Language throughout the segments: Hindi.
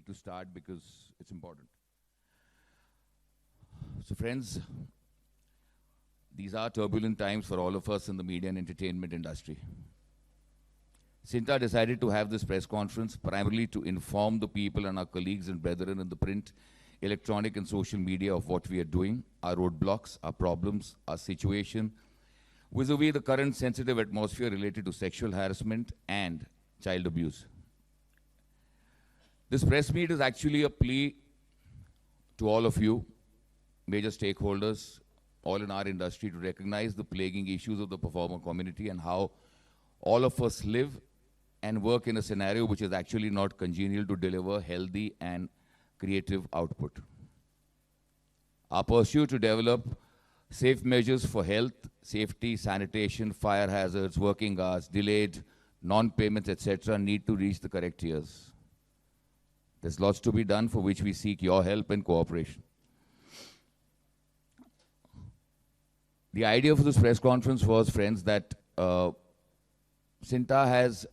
to start because it's important. So friends, these are turbulent times for all of us in the media and entertainment industry. Cinta decided to have this press conference primarily to inform the people and our colleagues and brethren in the print, electronic and social media of what we are doing, our roadblocks, our problems, our situation, vis-a-vis the current sensitive atmosphere related to sexual harassment and child abuse. This press meet is actually a plea to all of you, major stakeholders, all in our industry, to recognize the plaguing issues of the performer community and how all of us live and work in a scenario which is actually not congenial to deliver healthy and creative output. Our pursuit to develop safe measures for health, safety, sanitation, fire hazards, working hours, delayed non-payments, etc. need to reach the correct ears. There's lots to be done, for which we seek your help and cooperation. The idea for this press conference was, friends, that Cinta has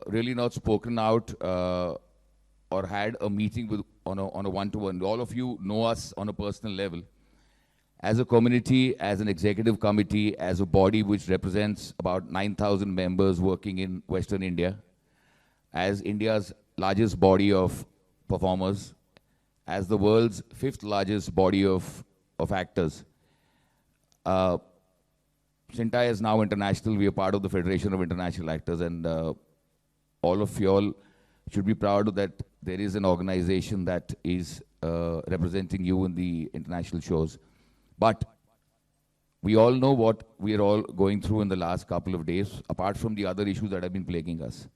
really not spoken out or had a meeting with on a one-to-one. All of you know us on a personal level. As a community, as an executive committee, as a body which represents about 9,000 members working in Western India, as India's largest body of performers, as the world's 5th largest body of actors, Cinta is now international. We are part of the Federation of International Actors, and all of you all should be proud that there is an organization that is representing you in the international shows. But we all know what we are all going through in the last couple of days, apart from the other issues that have been plaguing us.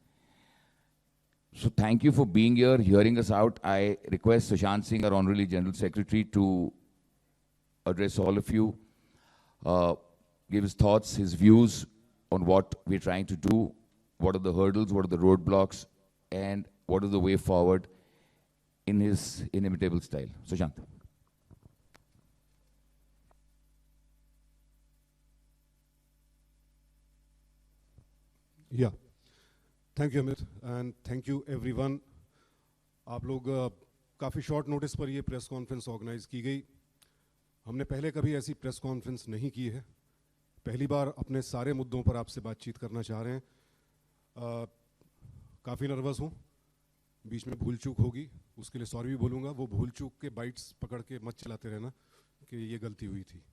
So thank you for being here, hearing us out. I request Sushant Singh, our Honorary General Secretary, to address all of you, give his thoughts, his views on what we're trying to do, what are the hurdles, what are the roadblocks, and what is the way forward in his inimitable style. Sushant. Yeah, thank you Amit, and thank you everyone. आप लोग काफ़ी शॉर्ट नोटिस पर ये प्रेस कॉन्फ्रेंस ऑर्गेनाइज की गई. हमने पहले कभी ऐसी प्रेस कॉन्फ्रेंस नहीं की है. पहली बार अपने सारे मुद्दों पर आपसे बातचीत करना चाह रहे हैं. काफ़ी नर्वस हूँ, बीच में भूल चूक होगी, उसके लिए सॉरी भी बोलूँगा. वो भूल चूक के बाइट्स पकड़ के मत चलाते रहना कि ये गलती हुई थी.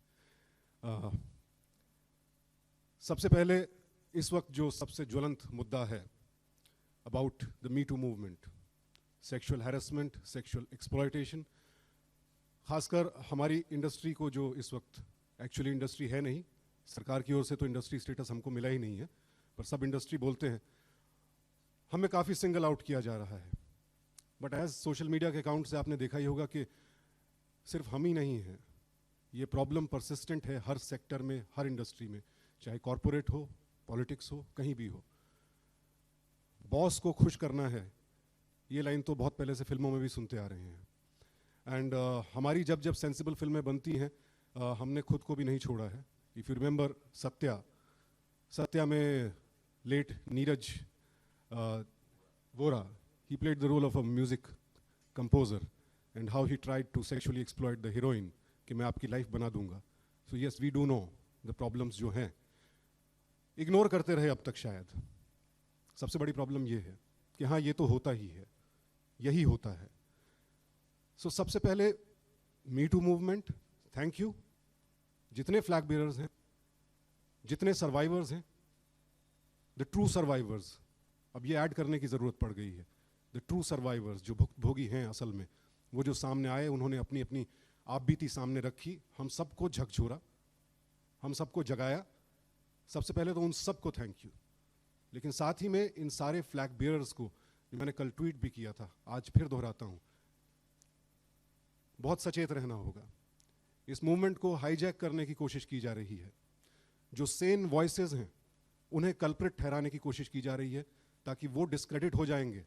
सबसे पहले इस वक्त जो सबसे ज्वलंत मुद्दा है about the me too movement, sexual harassment, sexual exploitation, खासकर हमारी इंडस्ट्री को, जो इस वक्त एक्चुअली इंडस्ट्री है नहीं, सरकार की ओर से तो इंडस्ट्री स्टेटस हमको मिला ही नहीं है, पर सब इंडस्ट्री बोलते हैं, हमें काफ़ी सिंगल आउट किया जा रहा है. बट एज सोशल मीडिया के अकाउंट से आपने देखा ही होगा कि सिर्फ हम ही नहीं हैं, ये प्रॉब्लम परसिस्टेंट है हर सेक्टर में, हर इंडस्ट्री में, चाहे कॉरपोरेट हो, पॉलिटिक्स हो, कहीं भी हो. बॉस को खुश करना है, ये लाइन तो बहुत पहले से फिल्मों में भी सुनते आ रहे हैं. एंड हमारी जब जब सेंसिबल फिल्में बनती हैं, हमने खुद को भी नहीं छोड़ा है. इफ़ यू रिमेंबर सत्या में late Neeraj Vora, he played the role of a music composer and how he tried to sexually exploit the heroine कि मैं आपकी लाइफ बना दूंगा. So yes, we do know the problems जो हैं, इग्नोर करते रहे अब तक शायद. सबसे बड़ी प्रॉब्लम ये है कि हाँ, ये तो होता ही है, यही होता है. सो सबसे पहले me too movement, thank you. जितने फ्लैग बेयरर्स हैं, जितने सर्वाइवर्स हैं, द ट्रू सर्वाइवर्स, अब ये ऐड करने की ज़रूरत पड़ गई है. द ट्रू सर्वाइवर्स जो भुक्तभोगी हैं असल में, वो जो सामने आए, उन्होंने अपनी अपनी आप बीती सामने रखी, हम सबको झकझोरा, हम सबको जगाया. सबसे पहले तो उन सबको थैंक यू. लेकिन साथ ही में इन सारे फ्लैग बेयरर्स को, जो मैंने कल ट्वीट भी किया था, आज फिर दोहराता हूँ, बहुत सचेत रहना होगा. इस मूवमेंट को हाईजैक करने की कोशिश की जा रही है. जो सेन वॉइसेस हैं, उन्हें कल्प्रिट ठहराने की कोशिश की जा रही है, ताकि वो डिस्क्रेडिट हो जाएंगे.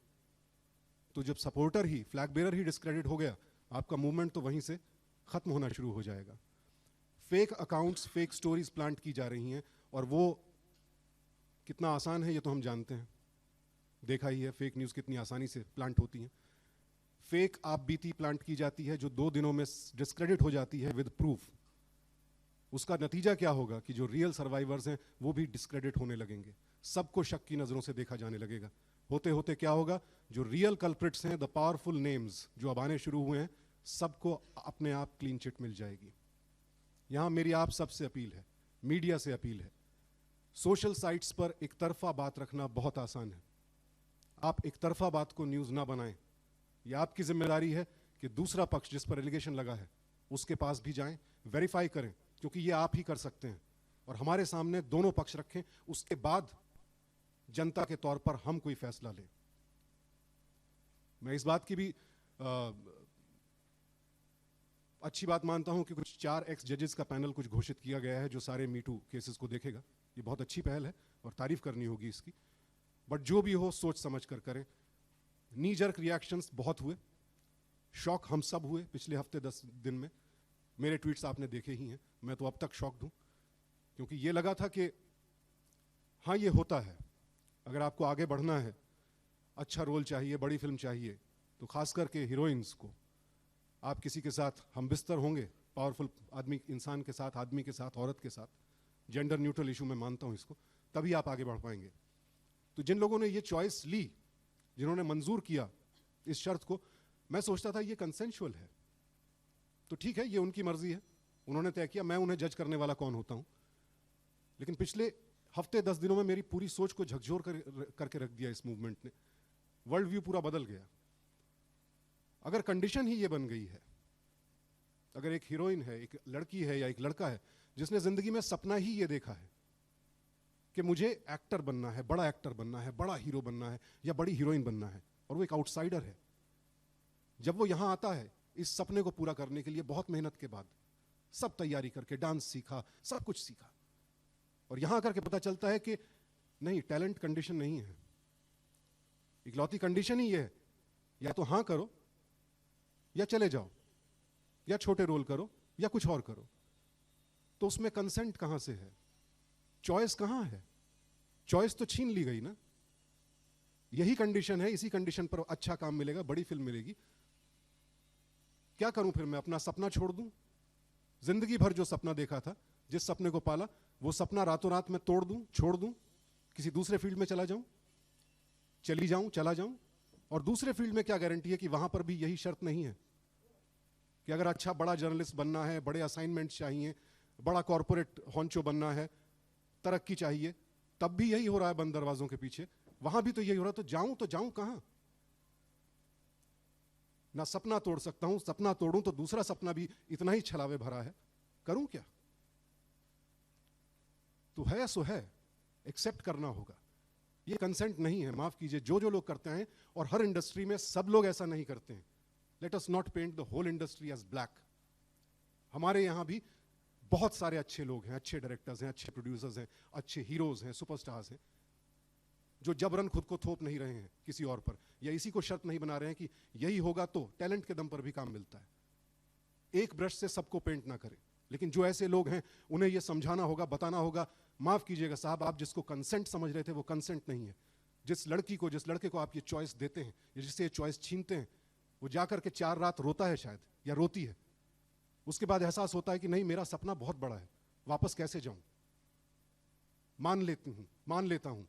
तो जब सपोर्टर ही, फ्लैग बेयरर ही डिस्क्रेडिट हो गया, आपका मूवमेंट तो वहीं से ख़त्म होना शुरू हो जाएगा. Fake accounts, fake stories plant की जा रही हैं, और वो कितना आसान है ये तो हम जानते हैं, देखा ही है फेक न्यूज़ कितनी आसानी से प्लांट होती हैं. फेक आप बीती प्लांट की जाती है जो 2 दिनों में डिस्क्रेडिट हो जाती है विद प्रूफ। उसका नतीजा क्या होगा कि जो रियल सर्वाइवर्स हैं वो भी डिस्क्रेडिट होने लगेंगे, सबको शक की नजरों से देखा जाने लगेगा। होते होते क्या होगा, जो रियल कल्प्रिट्स हैं, द पावरफुल नेम्स जो अब आने शुरू हुए हैं, सबको अपने आप क्लीन चिट मिल जाएगी। यहां मेरी आप सबसे अपील है, मीडिया से अपील है, सोशल साइट्स पर एक तरफा बात रखना बहुत आसान है। आप एक तरफा बात को न्यूज ना बनाएं। यह आपकी जिम्मेदारी है कि दूसरा पक्ष जिस पर एलिगेशन लगा है उसके पास भी जाएं, वेरीफाई करें, क्योंकि ये आप ही कर सकते हैं। और हमारे सामने दोनों पक्ष रखें, उसके बाद जनता के तौर पर हम कोई फैसला लें। मैं इस बात की भी अच्छी बात मानता हूं कि कुछ 4 एक्स जजेस का पैनल कुछ घोषित किया गया है जो सारे मीटू केसेस को देखेगा। ये बहुत अच्छी पहल है और तारीफ करनी होगी इसकी। बट जो भी हो सोच समझ कर करें। नी जर्क रिएक्शंस बहुत हुए, शॉक हम सब हुए पिछले हफ्ते 10 दिन में। मेरे ट्वीट्स आपने देखे ही हैं, मैं तो अब तक शॉक्ड हूं, क्योंकि ये लगा था कि हाँ ये होता है। अगर आपको आगे बढ़ना है, अच्छा रोल चाहिए, बड़ी फिल्म चाहिए, तो खास करके हीरोइंस को आप किसी के साथ हम बिस्तर होंगे, पावरफुल आदमी, इंसान के साथ, आदमी के साथ, औरत के साथ, जेंडर न्यूट्रल इशू में मानता हूं इसको, तभी आप आगे बढ़ पाएंगे। तो जिन लोगों ने ये चॉइस ली, जिन्होंने मंजूर किया इस शर्त को, मैं सोचता था ये कंसेंशुअल है, तो ठीक है, ये उनकी मर्जी है, उन्होंने तय किया, मैं उन्हें जज करने वाला कौन होता हूं। लेकिन पिछले हफ्ते 10 दिनों में मेरी पूरी सोच को झकझोर करके रख दिया इस मूवमेंट ने। वर्ल्ड व्यू पूरा बदल गया। अगर कंडीशन ही ये बन गई है, अगर एक हीरोइन है, एक लड़की है या एक लड़का है जिसने जिंदगी में सपना ही ये देखा है कि मुझे एक्टर बनना है, बड़ा एक्टर बनना है, बड़ा हीरो बनना है या बड़ी हीरोइन बनना है, और वो एक आउटसाइडर है, जब वो यहां आता है इस सपने को पूरा करने के लिए बहुत मेहनत के बाद, सब तैयारी करके, डांस सीखा, सब कुछ सीखा, और यहां आकर के पता चलता है कि नहीं, टैलेंट कंडीशन नहीं है, इकलौती कंडीशन ही है, या तो हां करो या चले जाओ, या छोटे रोल करो या कुछ और करो। तो उसमें कंसेंट कहां से है, चॉइस कहां है? चॉइस तो छीन ली गई ना। यही कंडीशन है, इसी कंडीशन पर अच्छा काम मिलेगा, बड़ी फिल्म मिलेगी। क्या करूं फिर मैं? अपना सपना छोड़ दूं? जिंदगी भर जो सपना देखा था, जिस सपने को पाला, वो सपना रातों रात में तोड़ दूं, छोड़ दूं, किसी दूसरे फील्ड में चला जाऊं, चला जाऊं? और दूसरे फील्ड में क्या गारंटी है कि वहां पर भी यही शर्त नहीं है कि अगर अच्छा बड़ा जर्नलिस्ट बनना है, बड़े असाइनमेंट चाहिए, बड़ा कॉर्पोरेट हॉन्चो बनना है, तरक्की चाहिए, तब भी यही हो रहा है बंद दरवाजों के पीछे, वहां भी तो यही हो रहा है। तो जाऊं कहां? ना सपना तोड़ सकता हूं, सपना तोड़ूं तो दूसरा सपना भी इतना ही छलावे भरा है, करूं क्या? तो है सो है, एक्सेप्ट करना होगा। ये कंसेंट नहीं है, माफ कीजिए, जो लोग करते हैं, और हर इंडस्ट्री में सब लोग ऐसा नहीं करते हैं। Let us not paint the whole industry as black. हमारे यहां भी बहुत सारे अच्छे लोग हैं, अच्छे डायरेक्टर्स हैं, अच्छे प्रोड्यूसर्स हैं, अच्छे हीरोज हैं, सुपरस्टार्स हैं, जो जबरन खुद को थोप नहीं रहे हैं किसी और पर, या इसी को शर्त नहीं बना रहे हैं कि यही होगा तो टैलेंट के दम पर भी काम मिलता है। एक ब्रश से सबको पेंट ना करें, लेकिन जो ऐसे लोग हैं उन्हें यह समझाना होगा, बताना होगा, माफ कीजिएगा साहब, आप जिसको कंसेंट समझ रहे थे वो कंसेंट नहीं है। जिस लड़की को, जिस लड़के को आप ये चॉइस देते हैं या जिससे ये चॉइस छीनते हैं, वो जाकर के 4 रात रोता है शायद, या रोती है। उसके बाद एहसास होता है कि नहीं, मेरा सपना बहुत बड़ा है, वापस कैसे जाऊं? मान लेता हूं।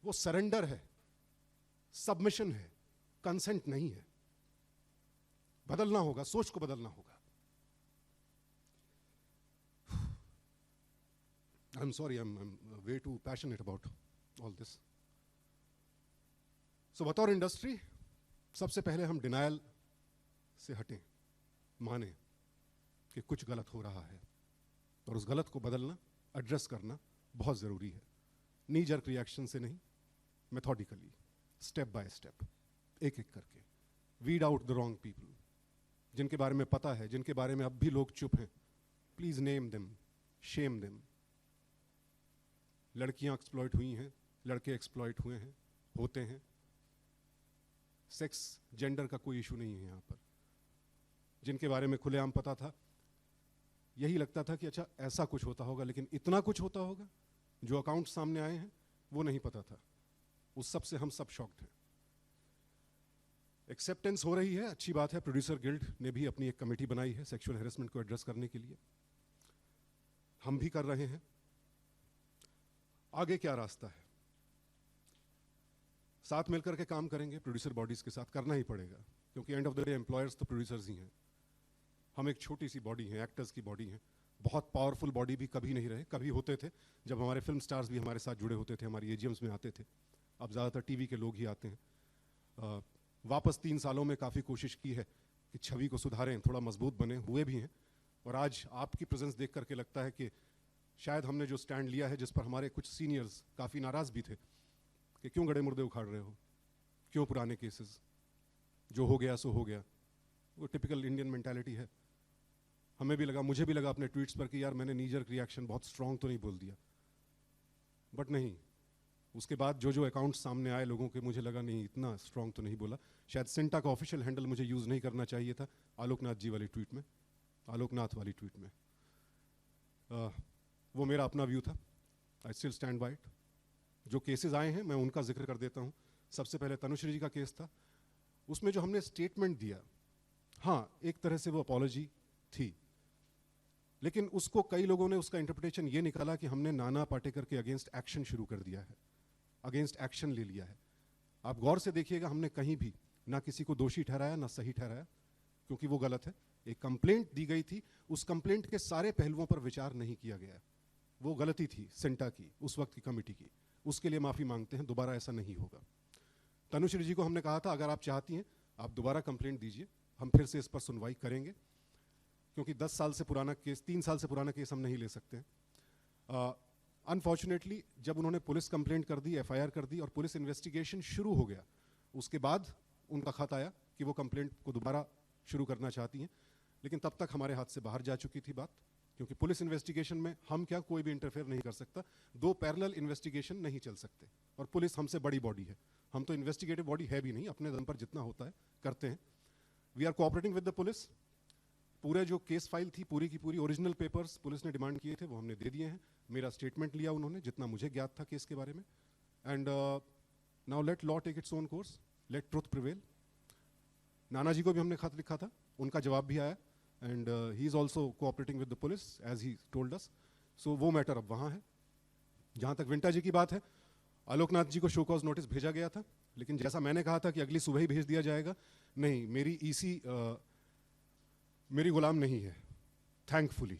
वो सरेंडर है, सबमिशन है, कंसेंट नहीं है। बदलना होगा, सोच को बदलना होगा। I'm sorry, I'm way too passionate about all this. So बतौर इंडस्ट्री, सबसे पहले हम डिनायल से हटें, माने कि कुछ गलत हो रहा है, और उस गलत को बदलना, एड्रेस करना बहुत जरूरी है। नी जर्क रिएक्शन से नहीं, मेथोडिकली, स्टेप बाय स्टेप, एक एक करके, weed out the wrong people, जिनके बारे में पता है, जिनके बारे में अब भी लोग चुप हैं, please name them, shame them. लड़कियां एक्सप्लॉइट हुई हैं, लड़के एक्सप्लॉइट हुए हैं, होते हैं। सेक्स, जेंडर का कोई इशू नहीं है यहां पर। जिनके बारे में खुलेआम पता था, यही लगता था कि अच्छा ऐसा कुछ होता होगा, लेकिन इतना कुछ होता होगा, जो अकाउंट सामने आए हैं वो नहीं पता था। उस सब से हम सब शॉक्ड हैं। एक्सेप्टेंस हो रही है, अच्छी बात है। प्रोड्यूसर गिल्ड ने भी अपनी एक कमेटी बनाई है सेक्सुअल हैरेसमेंट को एड्रेस करने के लिए, हम भी कर रहे हैं। आगे क्या रास्ता है? साथ मिलकर के काम करेंगे, प्रोड्यूसर बॉडीज के साथ करना ही पड़ेगा, क्योंकि end of the day employers तो प्रोड्यूसर्स ही हैं। हम एक छोटी सी बॉडी हैं, एक्टर्स की बॉडी हैं। बहुत पावरफुल बॉडी भी कभी नहीं रहे, कभी होते थे जब हमारे फिल्म स्टार्स भी हमारे साथ जुड़े होते थे, हमारी एजीएम्स में आते थे। अब ज़्यादातर टीवी के लोग ही आते हैं। वापस 3 सालों में काफ़ी कोशिश की है कि छवि को सुधारें, थोड़ा मजबूत बने, हुए भी हैं। और आज आपकी प्रेजेंस देख करके लगता है कि शायद हमने जो स्टैंड लिया है, जिस पर हमारे कुछ सीनियर्स काफ़ी नाराज़ भी थे कि क्यों गड़े मुर्दे उखाड़ रहे हो, क्यों पुराने केसेस, जो हो गया सो हो गया। वो टिपिकल इंडियन मेंटालिटी है। हमें भी लगा, मुझे भी लगा अपने ट्वीट्स पर कि यार मैंने नीजर्क रिएक्शन बहुत स्ट्रांग तो नहीं बोल दिया, बट नहीं, उसके बाद जो अकाउंट्स सामने आए लोगों के, मुझे लगा नहीं इतना स्ट्रांग तो नहीं बोला। शायद सिंटा का ऑफिशियल हैंडल मुझे यूज़ नहीं करना चाहिए था आलोकनाथ जी वाली ट्वीट में, आलोकनाथ वाली ट्वीट में। वो मेरा अपना व्यू था, I still stand by it. जो केसेस आए हैं मैं उनका जिक्र कर देता हूँ। सबसे पहले तनुश्री जी का केस था, उसमें जो हमने स्टेटमेंट दिया, हाँ एक तरह से वो अपॉलॉजी थी, लेकिन उसको कई लोगों ने उसका इंटरप्रिटेशन ये निकाला कि हमने नाना पाटेकर के अगेंस्ट एक्शन शुरू कर दिया है, अगेंस्ट एक्शन ले लिया है। आप गौर से देखिएगा, हमने कहीं भी ना किसी को दोषी ठहराया ना सही ठहराया, क्योंकि वो गलत है। एक कंप्लेंट दी गई थी, उस कंप्लेंट के सारे पहलुओं पर विचार नहीं किया गया। वो गलती थी सेंटा की, उस वक्त की कमेटी की, उसके लिए माफ़ी मांगते हैं, दोबारा ऐसा नहीं होगा। तनुश्री जी को हमने कहा था अगर आप चाहती हैं आप दोबारा कंप्लेंट दीजिए, हम फिर से इस पर सुनवाई करेंगे, क्योंकि 10 साल से पुराना केस, 3 साल से पुराना केस हम नहीं ले सकते। अनफॉर्चुनेटली जब उन्होंने पुलिस कंप्लेंट कर दी, एफआईआर कर दी और पुलिस इन्वेस्टिगेशन शुरू हो गया, उसके बाद उनका खत आया कि वो कंप्लेंट को दोबारा शुरू करना चाहती हैं। लेकिन तब तक हमारे हाथ से बाहर जा चुकी थी बात, क्योंकि पुलिस इन्वेस्टिगेशन में हम क्या, कोई भी इंटरफेयर नहीं कर सकता। 2 पैरेलल इन्वेस्टिगेशन नहीं चल सकते, और पुलिस हमसे बड़ी बॉडी है, हम तो इन्वेस्टिगेटिव बॉडी है भी नहीं, अपने दम पर जितना होता है करते हैं। We are cooperating with the police. पूरे जो केस फाइल थी, पूरी की पूरी ओरिजिनल पेपर्स पुलिस ने डिमांड किए थे, वो हमने दे दिए हैं। मेरा स्टेटमेंट लिया उन्होंने, जितना मुझे ज्ञात था केस के बारे में। And now let law take its own course, let truth prevail. Nana ji को भी हमने खत लिखा था, उनका जवाब भी आया, and he is also cooperating with the police as he told us. So वो मैटर अब वहाँ है। जहाँ तक विंटा जी की बात है, आलोकनाथ जी को शो कॉज नोटिस भेजा गया था, लेकिन जैसा मैंने कहा था कि अगली सुबह ही भेज दिया जाएगा, नहीं, मेरी ईसी मेरी गुलाम नहीं है। थैंकफुली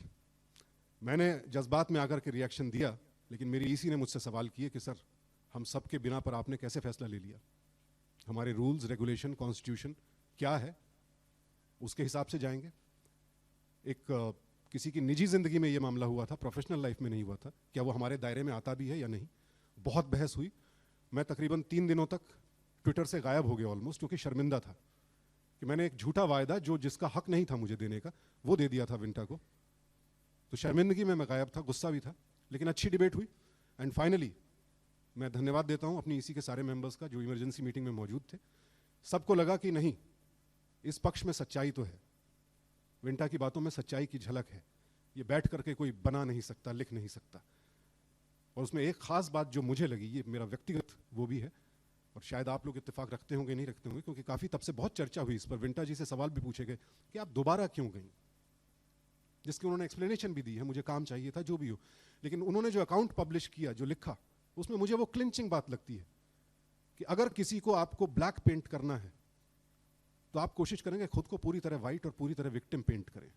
मैंने जज्बात में आकर के रिएक्शन दिया, लेकिन मेरी ईसी ने मुझसे सवाल किए कि सर हम सब के बिना पर आपने कैसे फैसला ले लिया, हमारे रूल्स रेगुलेशन कॉन्स्टिट्यूशन क्या है, उसके हिसाब से जाएंगे। एक किसी की निजी जिंदगी में ये मामला हुआ था, प्रोफेशनल लाइफ में नहीं हुआ था, क्या वो हमारे दायरे में आता भी है या नहीं। बहुत बहस हुई, मैं तकरीबन 3 दिनों तक ट्विटर से गायब हो गया ऑलमोस्ट, क्योंकि शर्मिंदा था कि मैंने एक झूठा वायदा जो जिसका हक नहीं था मुझे देने का, वो दे दिया था विंटा को। तो शर्मिंदगी में मैं गायब था, गुस्सा भी था, लेकिन अच्छी डिबेट हुई। एंड फाइनली मैं धन्यवाद देता हूं अपनी इसी के सारे मेंबर्स का जो इमरजेंसी मीटिंग में मौजूद थे। सबको लगा कि नहीं, इस पक्ष में सच्चाई तो है, विंटा की बातों में सच्चाई की झलक है, ये बैठ करके कोई बना नहीं सकता, लिख नहीं सकता। और उसमें एक खास बात जो मुझे लगी, ये मेरा व्यक्तिगत वो भी है, और शायद आप लोग इत्तेफाक रखते होंगे नहीं रखते होंगे, क्योंकि काफ़ी तब से बहुत चर्चा हुई इस पर, विंटा जी से सवाल भी पूछे गए कि आप दोबारा क्यों गई, जिसकी उन्होंने एक्सप्लेनेशन भी दी है, मुझे काम चाहिए था जो भी हो। लेकिन उन्होंने जो अकाउंट पब्लिश किया, जो लिखा, उसमें मुझे वो क्लिंचिंग बात लगती है कि अगर किसी को आपको ब्लैक पेंट करना है तो आप कोशिश करेंगे खुद को पूरी तरह वाइट और पूरी तरह विक्टिम पेंट करें।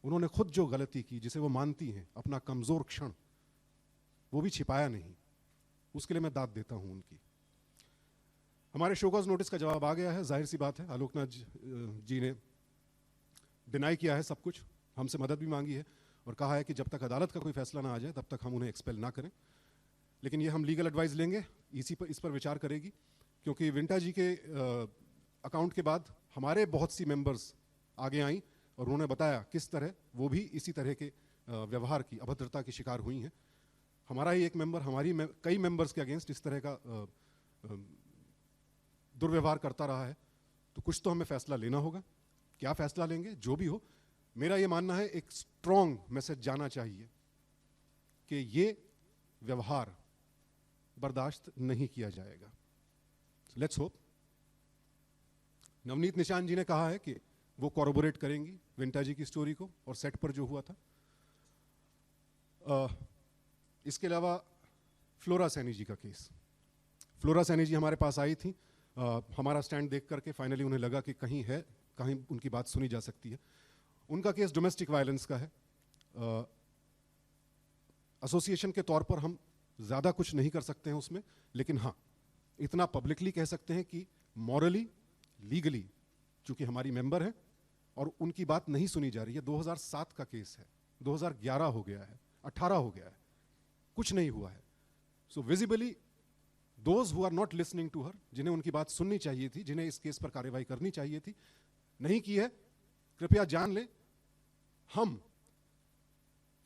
उन्होंने खुद जो गलती की, जिसे वो मानती हैं, अपना कमजोर क्षण, वो भी छिपाया नहीं, उसके लिए मैं दाद देता हूं उनकी। हमारे शोकॉज नोटिस का जवाब आ गया है, जाहिर सी बात है, आलोकनाथ जी ने डिनाई किया है सब कुछ, हमसे मदद भी मांगी है और कहा है कि जब तक अदालत का कोई फैसला ना आ जाए तब तक हम उन्हें एक्सपेल ना करें। लेकिन ये हम लीगल एडवाइस लेंगे, इस पर विचार करेगी, क्योंकि विंटा जी के अकाउंट के बाद हमारे बहुत सी मेंबर्स आगे आई और उन्होंने बताया किस तरह वो भी इसी तरह के व्यवहार की, अभद्रता की शिकार हुई हैं। हमारा ही एक मेंबर हमारी कई मेंबर्स के अगेंस्ट इस तरह का दुर्व्यवहार करता रहा है, तो कुछ तो हमें फैसला लेना होगा। क्या फैसला लेंगे, जो भी हो, मेरा ये मानना है एक स्ट्रॉन्ग मैसेज जाना चाहिए कि ये व्यवहार बर्दाश्त नहीं किया जाएगा। लेट्स होप नवनीत निशान जी ने कहा है कि वो कॉरोबोरेट करेंगी विंटा जी की स्टोरी को और सेट पर जो हुआ था। इसके अलावा फ्लोरा सैनी जी का केस, फ्लोरा सैनी जी हमारे पास आई थी, हमारा स्टैंड देख करके फाइनली उन्हें लगा कि कहीं उनकी बात सुनी जा सकती है। उनका केस डोमेस्टिक वायलेंस का है। एसोसिएशन के तौर पर हम ज़्यादा कुछ नहीं कर सकते हैं उसमें, लेकिन हाँ इतना पब्लिकली कह सकते हैं कि मॉरली लीगली चूंकि हमारी मेंबर है और उनकी बात नहीं सुनी जा रही है। 2007 का केस है, 2011 हो गया है, 18 हो गया है, कुछ नहीं हुआ है। So visibly those who are not listening to her, जिन्हें उनकी बात सुननी चाहिए थी, जिन्हें इस केस पर कार्रवाई करनी चाहिए थी, नहीं की है। कृपया जान ले हम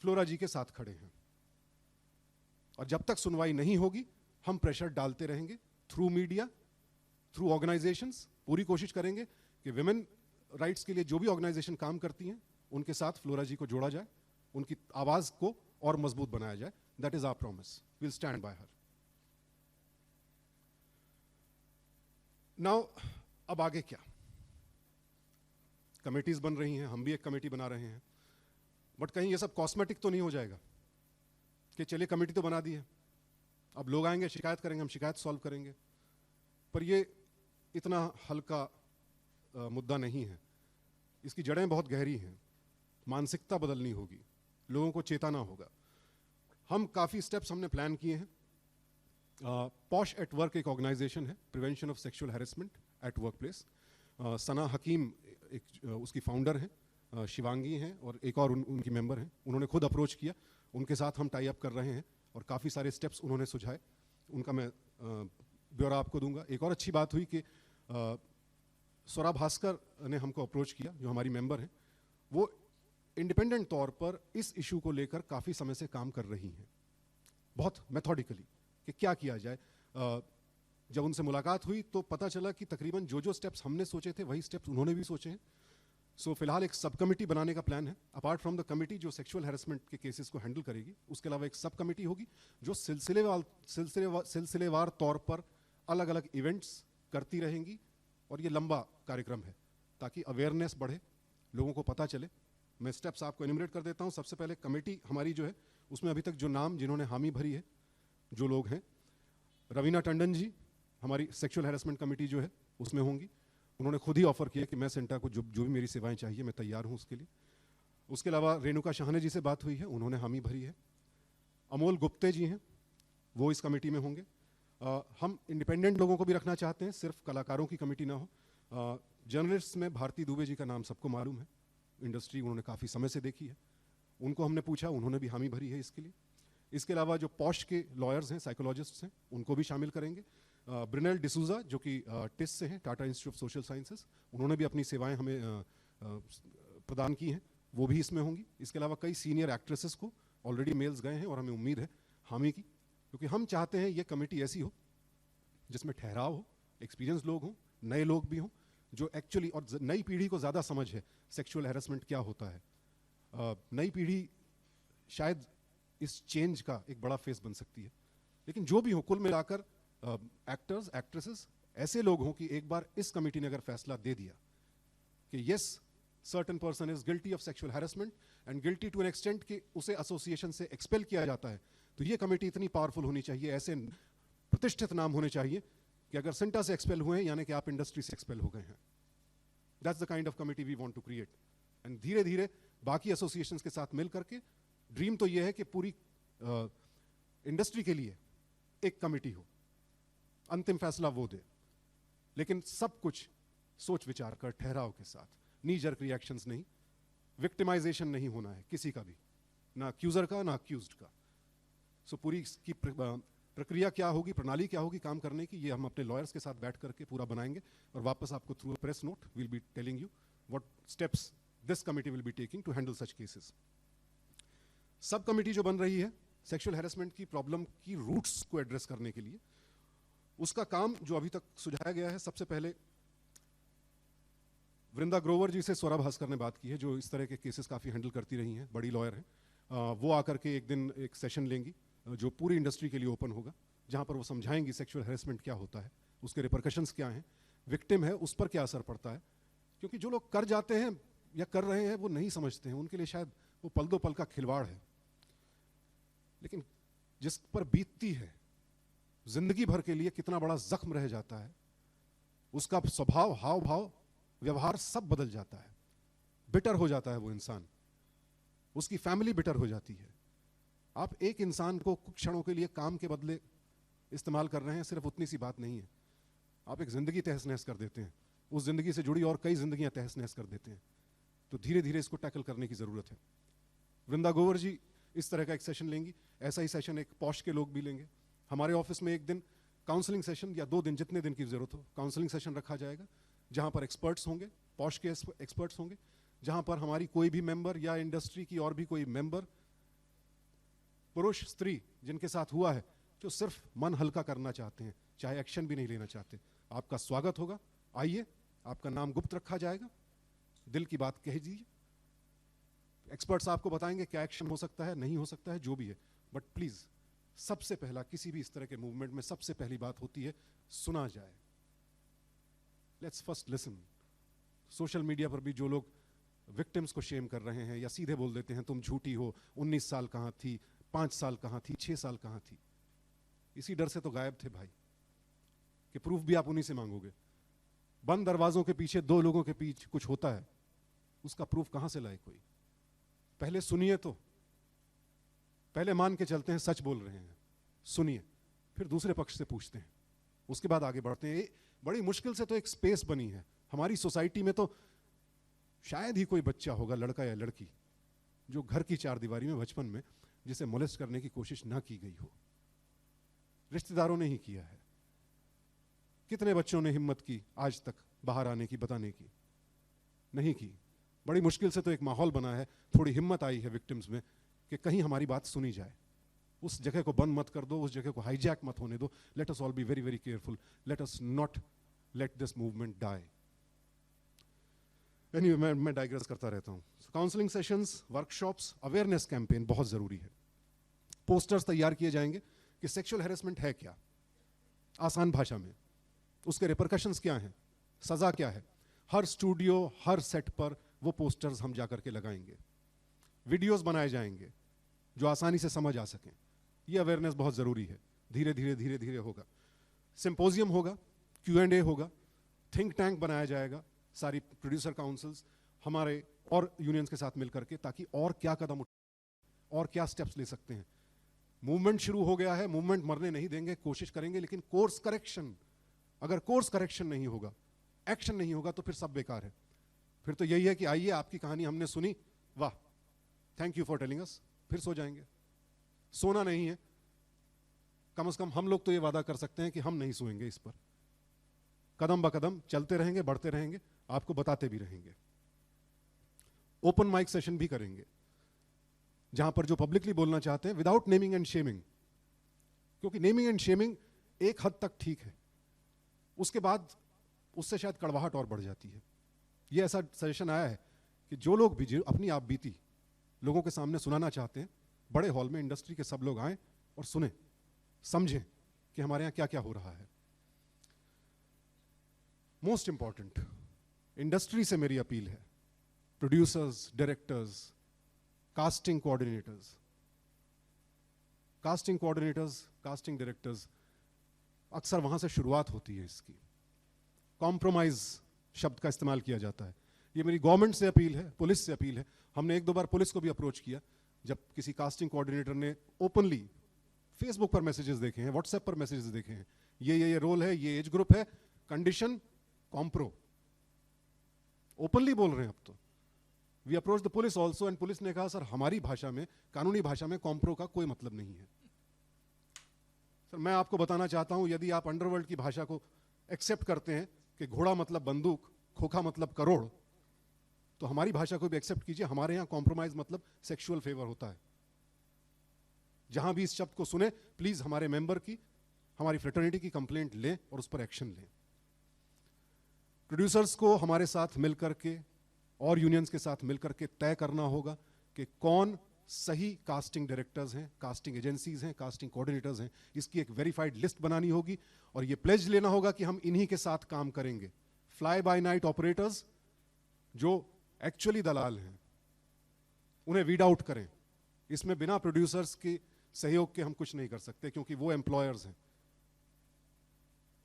फ्लोरा जी के साथ खड़े हैं और जब तक सुनवाई नहीं होगी हम प्रेशर डालते रहेंगे थ्रू मीडिया, थ्रू ऑर्गेनाइजेशंस। पूरी कोशिश करेंगे कि विमेन राइट्स के लिए जो भी ऑर्गेनाइजेशन काम करती हैं उनके साथ फ्लोरा जी को जोड़ा जाए, उनकी आवाज को और मजबूत बनाया जाए। That is our promise, will stand by her. Now अब आगे क्या? कमेटीज बन रही हैं, हम भी एक कमेटी बना रहे हैं, बट कहीं ये सब कॉस्मेटिक तो नहीं हो जाएगा कि चलिए कमेटी तो बना दी है, अब लोग आएंगे शिकायत करेंगे, हम शिकायत सॉल्व करेंगे। पर ये इतना हल्का मुद्दा नहीं है, इसकी जड़ें बहुत गहरी हैं, मानसिकता बदलनी होगी, लोगों को चेताना होगा। हम काफ़ी स्टेप्स हमने प्लान किए हैं। पॉश एट वर्क एक ऑर्गेनाइजेशन है, prevention of sexual harassment at work place. Sana Hakim एक उसकी फाउंडर हैं, शिवांगी हैं और एक और उनकी मेंबर हैं। उन्होंने खुद अप्रोच किया, उनके साथ हम टाई अप कर रहे हैं और काफ़ी सारे स्टेप्स उन्होंने सुझाए, उनका मैं ब्यौरा आपको दूंगा। एक और अच्छी बात हुई कि स्वरा भास्कर ने हमको अप्रोच किया, जो हमारी मेंबर हैं। वो इंडिपेंडेंट तौर पर इस इशू को लेकर काफ़ी समय से काम कर रही हैं, बहुत मेथोडिकली, कि क्या किया जाए। जब उनसे मुलाकात हुई तो पता चला कि तकरीबन जो स्टेप्स हमने सोचे थे वही स्टेप्स उन्होंने भी सोचे हैं। सो फिलहाल एक सब कमेटी बनाने का प्लान है। अपार्ट फ्रॉम द कमेटी जो सेक्सुअल हैरेसमेंट के केसेस को हैंडल करेगी, उसके अलावा एक सब कमेटी होगी जो सिलसिलेवार तौर पर अलग अलग इवेंट्स करती रहेंगी। और ये लंबा कार्यक्रम है ताकि अवेयरनेस बढ़े, लोगों को पता चले। मैं स्टेप्स आपको एनिमरेट कर देता हूँ। सबसे पहले कमेटी हमारी जो है उसमें अभी तक जो नाम जिन्होंने हामी भरी है, जो लोग हैं, रवीना टंडन जी हमारी सेक्सुअल हैरेसमेंट कमेटी जो है उसमें होंगी। उन्होंने खुद ही ऑफर किया कि मैं सेंटा को जो भी मेरी सेवाएं चाहिए मैं तैयार हूं उसके लिए। उसके अलावा रेणुका शाहने जी से बात हुई है, उन्होंने हामी भरी है। अमोल गुप्ते जी हैं, वो इस कमेटी में होंगे। हम इंडिपेंडेंट लोगों को भी रखना चाहते हैं, सिर्फ कलाकारों की कमेटी ना हो। जर्नलिस्ट में भारती दुबे जी का नाम सबको मालूम है, इंडस्ट्री उन्होंने काफ़ी समय से देखी है, उनको हमने पूछा, उन्होंने भी हामी भरी है इसके लिए। इसके अलावा जो पॉश के लॉयर्स हैं, साइकोलॉजिस्ट्स हैं, उनको भी शामिल करेंगे। ब्रिनेल डिसूजा जो कि टिस से हैं, Tata institute of social sciences, उन्होंने भी अपनी सेवाएं हमें प्रदान की हैं, वो भी इसमें होंगी। इसके अलावा कई सीनियर एक्ट्रेसेस को ऑलरेडी मेल्स गए हैं और हमें उम्मीद है हामी की, क्योंकि हम चाहते हैं ये कमेटी ऐसी हो जिसमें ठहराव हो, एक्सपीरियंस लोग हों, नए लोग भी हों, जो एक्चुअली, और नई पीढ़ी को ज़्यादा समझ है सेक्सुअल हैरेसमेंट क्या होता है। नई पीढ़ी शायद इस चेंज का एक बड़ा फेस बन सकती है। लेकिन जो भी हो, कुल मिलाकर एक्टर्स, एक्ट्रेसेस ऐसे लोग हों कि एक बार इस कमेटी ने अगर फैसला दे दिया कि yes certain person is guilty of sexual harassment and guilty to an extent कि उसे एसोसिएशन से एक्सपेल किया जाता है, तो ये कमेटी इतनी पावरफुल होनी चाहिए, ऐसे प्रतिष्ठित नाम होने चाहिए कि अगर सेंटा से एक्सपेल हुए हैं यानी कि आप इंडस्ट्री से एक्सपेल हो गए हैं। That's the kind of committee we want to create. And धीरे धीरे बाकी एसोसिएशंस के साथ मिल करके, ड्रीम तो ये है कि पूरी इंडस्ट्री के लिए एक कमेटी हो, अंतिम फैसला वो दे, लेकिन सब कुछ सोच विचार कर, ठहराव के साथ, नी जर्क रिएक्शंस नहीं, विक्टिमाइजेशन नहीं होना है किसी का भी, ना अक्यूजर का ना अक्यूज्ड का। सो पूरी इसकी प्रक्रिया क्या होगी, प्रणाली क्या होगी काम करने की, ये हम अपने लॉयर्स के साथ बैठ करके पूरा बनाएंगे और वापस आपको through press note will be telling you what steps this committee will be taking to handle such cases. सब कमिटी जो बन रही है सेक्सुअल हैरेसमेंट की प्रॉब्लम की रूट्स को एड्रेस करने के लिए, उसका काम जो अभी तक सुझाया गया है, सबसे पहले वृंदा ग्रोवर जी से स्वरा भास्कर ने बात की है, जो इस तरह के केसेस काफ़ी हैंडल करती रही हैं, बड़ी लॉयर हैं। वो आकर के एक दिन एक सेशन लेंगी जो पूरी इंडस्ट्री के लिए ओपन होगा, जहां पर वो समझाएंगी सेक्सुअल हैरेसमेंट क्या होता है, उसके रिपरकशंस क्या हैं, विक्टिम है उस पर क्या असर पड़ता है, क्योंकि जो लोग कर जाते हैं या कर रहे हैं वो नहीं समझते हैं, उनके लिए शायद वो पल दो पल का खिलवाड़ है, लेकिन जिस पर बीतती है जिंदगी भर के लिए कितना बड़ा जख्म रह जाता है, उसका स्वभाव, हाव भाव, व्यवहार सब बदल जाता है, बिटर हो जाता है वो इंसान, उसकी फैमिली बिटर हो जाती है। आप एक इंसान को कुछ क्षणों के लिए काम के बदले इस्तेमाल कर रहे हैं, सिर्फ उतनी सी बात नहीं है, आप एक जिंदगी तहस नहस कर देते हैं, उस जिंदगी से जुड़ी और कई जिंदगियां तहस नहस कर देते हैं। तो धीरे धीरे इसको टैकल करने की जरूरत है। वृंदा ग्रोवर जी इस तरह का एक सेशन लेंगी, ऐसा ही सेशन एक पॉश के लोग भी लेंगे। हमारे ऑफिस में एक दिन काउंसलिंग सेशन या 2 दिन, जितने दिन की जरूरत हो, काउंसलिंग सेशन रखा जाएगा, जहां पर एक्सपर्ट्स होंगे, पॉश के एक्सपर्ट्स होंगे, जहां पर हमारी कोई भी मेंबर या इंडस्ट्री की और भी कोई मेंबर, पुरुष स्त्री जिनके साथ हुआ है, जो सिर्फ मन हल्का करना चाहते हैं, चाहे एक्शन भी नहीं लेना चाहते, आपका स्वागत होगा। आइए, आपका नाम गुप्त रखा जाएगा, दिल की बात कह दीजिए, एक्सपर्ट्स आपको बताएंगे क्या एक्शन हो सकता है, नहीं हो सकता है, जो भी है। बट प्लीज, सबसे पहला किसी भी इस तरह के मूवमेंट में सबसे पहली बात होती है सुना जाए। Let's first listen. Social media पर भी जो लोग विक्टिम्स को शेम कर रहे हैं या सीधे बोल देते हैं तुम झूठी हो, 19 साल कहां थी, 5 साल कहां थी, 6 साल कहां थी, इसी डर से तो गायब थे भाई कि प्रूफ भी आप उन्हीं से मांगोगे। बंद दरवाजों के पीछे 2 लोगों के बीच कुछ होता है, उसका प्रूफ कहां से लाए कोई? पहले सुनिए, तो पहले मान के चलते हैं सच बोल रहे हैं, सुनिए, फिर दूसरे पक्ष से पूछते हैं, उसके बाद आगे बढ़ते हैं। बड़ी मुश्किल से तो एक स्पेस बनी है हमारी सोसाइटी में, तो शायद ही कोई बच्चा होगा, लड़का या लड़की, जो घर की 4 दीवारी में बचपन में जिसे मोलेस्ट करने की कोशिश ना की गई हो, रिश्तेदारों ने ही किया है। कितने बच्चों ने हिम्मत की आज तक बाहर आने की, बताने की? नहीं की। बड़ी मुश्किल से तो एक माहौल बना है, थोड़ी हिम्मत आई है विक्टिम्स में कि कहीं हमारी बात सुनी जाए। उस जगह को बंद मत कर दो, उस जगह को हाईजैक मत होने दो। Let us all be very very careful, let us not let this movement die. Anyway, मैं डाइग्रेस करता रहता हूं। Counselling sessions, workshops, awareness campaign बहुत जरूरी है। पोस्टर्स तैयार किए जाएंगे कि सेक्सुअल हैरेसमेंट है क्या, आसान भाषा में, उसके रिपरकशंस क्या हैं, सजा क्या है। हर स्टूडियो, हर सेट पर वो पोस्टर्स हम जाकर के लगाएंगे। वीडियोस बनाए जाएंगे जो आसानी से समझ आ सकें। ये अवेयरनेस बहुत जरूरी है, धीरे धीरे धीरे धीरे होगा। सिंपोजियम होगा, Q&A होगा, थिंक टैंक बनाया जाएगा, सारी प्रोड्यूसर काउंसिल्स हमारे और यूनियंस के साथ मिलकर के, ताकि और क्या कदम और क्या स्टेप्स ले सकते हैं। मूवमेंट शुरू हो गया है, मूवमेंट मरने नहीं देंगे, कोशिश करेंगे, लेकिन कोर्स करेक्शन, अगर कोर्स करेक्शन नहीं होगा, एक्शन नहीं होगा, तो फिर सब बेकार है। फिर तो यही है कि आइए, आपकी कहानी हमने सुनी, वाह, thank you for telling us, फिर सो जाएंगे। सोना नहीं है, कम से कम हम लोग तो ये वादा कर सकते हैं कि हम नहीं सोएंगे इस पर। कदम ब कदम चलते रहेंगे, बढ़ते रहेंगे, आपको बताते भी रहेंगे। ओपन माइक सेशन भी करेंगे, जहां पर जो पब्लिकली बोलना चाहते हैं, विदाउट नेमिंग एंड शेमिंग, क्योंकि नेमिंग एंड शेमिंग एक हद तक ठीक है, उसके बाद उससे शायद कड़वाहट और बढ़ जाती है। ये ऐसा सजेशन आया है कि जो लोग भी अपनी आप बीती लोगों के सामने सुनाना चाहते हैं, बड़े हॉल में इंडस्ट्री के सब लोग आए और सुने, समझें कि हमारे यहां क्या क्या हो रहा है। मोस्ट इंपॉर्टेंट, इंडस्ट्री से मेरी अपील है, producers, directors, casting coordinators, casting directors, अक्सर वहां से शुरुआत होती है इसकी। कॉम्प्रोमाइज शब्द का इस्तेमाल किया जाता है। ये मेरी गवर्नमेंट से अपील है, पुलिस से अपील है। हमने 1-2 बार पुलिस को भी अप्रोच किया, जब किसी कास्टिंग कोऑर्डिनेटर ने ओपनली फेसबुक पर मैसेजेस देखे हैं, व्हाट्सएप पर मैसेजेस देखे हैं, ये रोल है, ये एज ग्रुप है, कंडीशन कॉम्प्रो, ओपनली बोल रहे हैं अब तो। We approach the police also, and police ने कहा सर हमारी भाषा में, कानूनी भाषा में कॉम्प्रो का कोई मतलब नहीं है। सर मैं आपको बताना चाहता हूं, यदि आप अंडरवर्ल्ड की भाषा को एक्सेप्ट करते हैं कि घोड़ा मतलब बंदूक, खोखा मतलब करोड़, तो हमारी भाषा को भी एक्सेप्ट कीजिए। हमारे यहां कॉम्प्रोमाइज मतलब सेक्सुअल फेवर होता है। जहां भी इस शब्द को सुने, प्लीज हमारे मेंबर की, हमारी फ्रेटर्निटी की कंप्लेंट लें और उस पर एक्शन लें। प्रोड्यूसर्स को हमारे साथ मिलकर के और यूनियंस के साथ मिलकर के तय करना होगा कि कौन सही कास्टिंग डायरेक्टर्स हैं, कास्टिंग एजेंसीज हैं, कास्टिंग कोऑर्डिनेटर्स हैं, इसकी एक वेरीफाइड लिस्ट बनानी होगी और ये प्लेज लेना होगा कि हम इन्हीं के साथ काम करेंगे। फ्लाई बाय नाइट ऑपरेटर्स जो एक्चुअली दलाल हैं उन्हें वीड आउट करें। इसमें बिना प्रोड्यूसर्स के सहयोग के हम कुछ नहीं कर सकते क्योंकि वो एम्प्लॉयर्स हैं।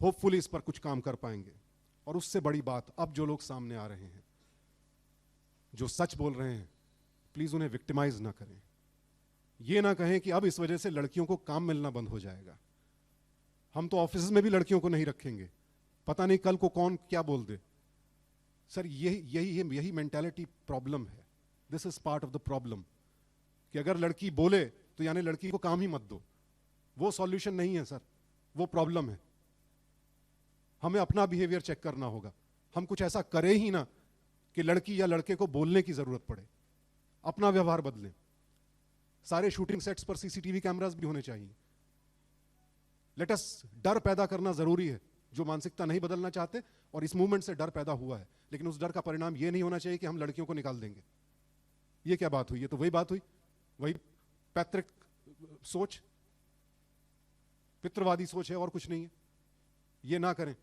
होपफुली इस पर कुछ काम कर पाएंगे। और उससे बड़ी बात, अब जो लोग सामने आ रहे हैं जो सच बोल रहे हैं, प्लीज उन्हें विक्टिमाइज ना करें। ये ना कहें कि अब इस वजह से लड़कियों को काम मिलना बंद हो जाएगा। हम तो ऑफिस में भी लड़कियों को नहीं रखेंगे, पता नहीं कल को कौन क्या बोल दे। सर यही मेंटालिटी प्रॉब्लम है। This is part of the problem कि अगर लड़की बोले तो यानी लड़की को काम ही मत दो। वो सॉल्यूशन नहीं है सर, वो प्रॉब्लम है। हमें अपना बिहेवियर चेक करना होगा। हम कुछ ऐसा करें ही ना कि लड़की या लड़के को बोलने की जरूरत पड़े। अपना व्यवहार बदलें। सारे शूटिंग सेट्स पर सीसीटीवी कैमरास भी होने चाहिए। लेट अस डर पैदा करना जरूरी है, जो मानसिकता नहीं बदलना चाहते, और इस मूवमेंट से डर पैदा हुआ है। लेकिन उस डर का परिणाम यह नहीं होना चाहिए कि हम लड़कियों को निकाल देंगे। ये क्या बात हुई? ये तो वही बात हुई, वही पैतृक सोच, पितृवादी सोच है, और कुछ नहीं है। ये ना करें।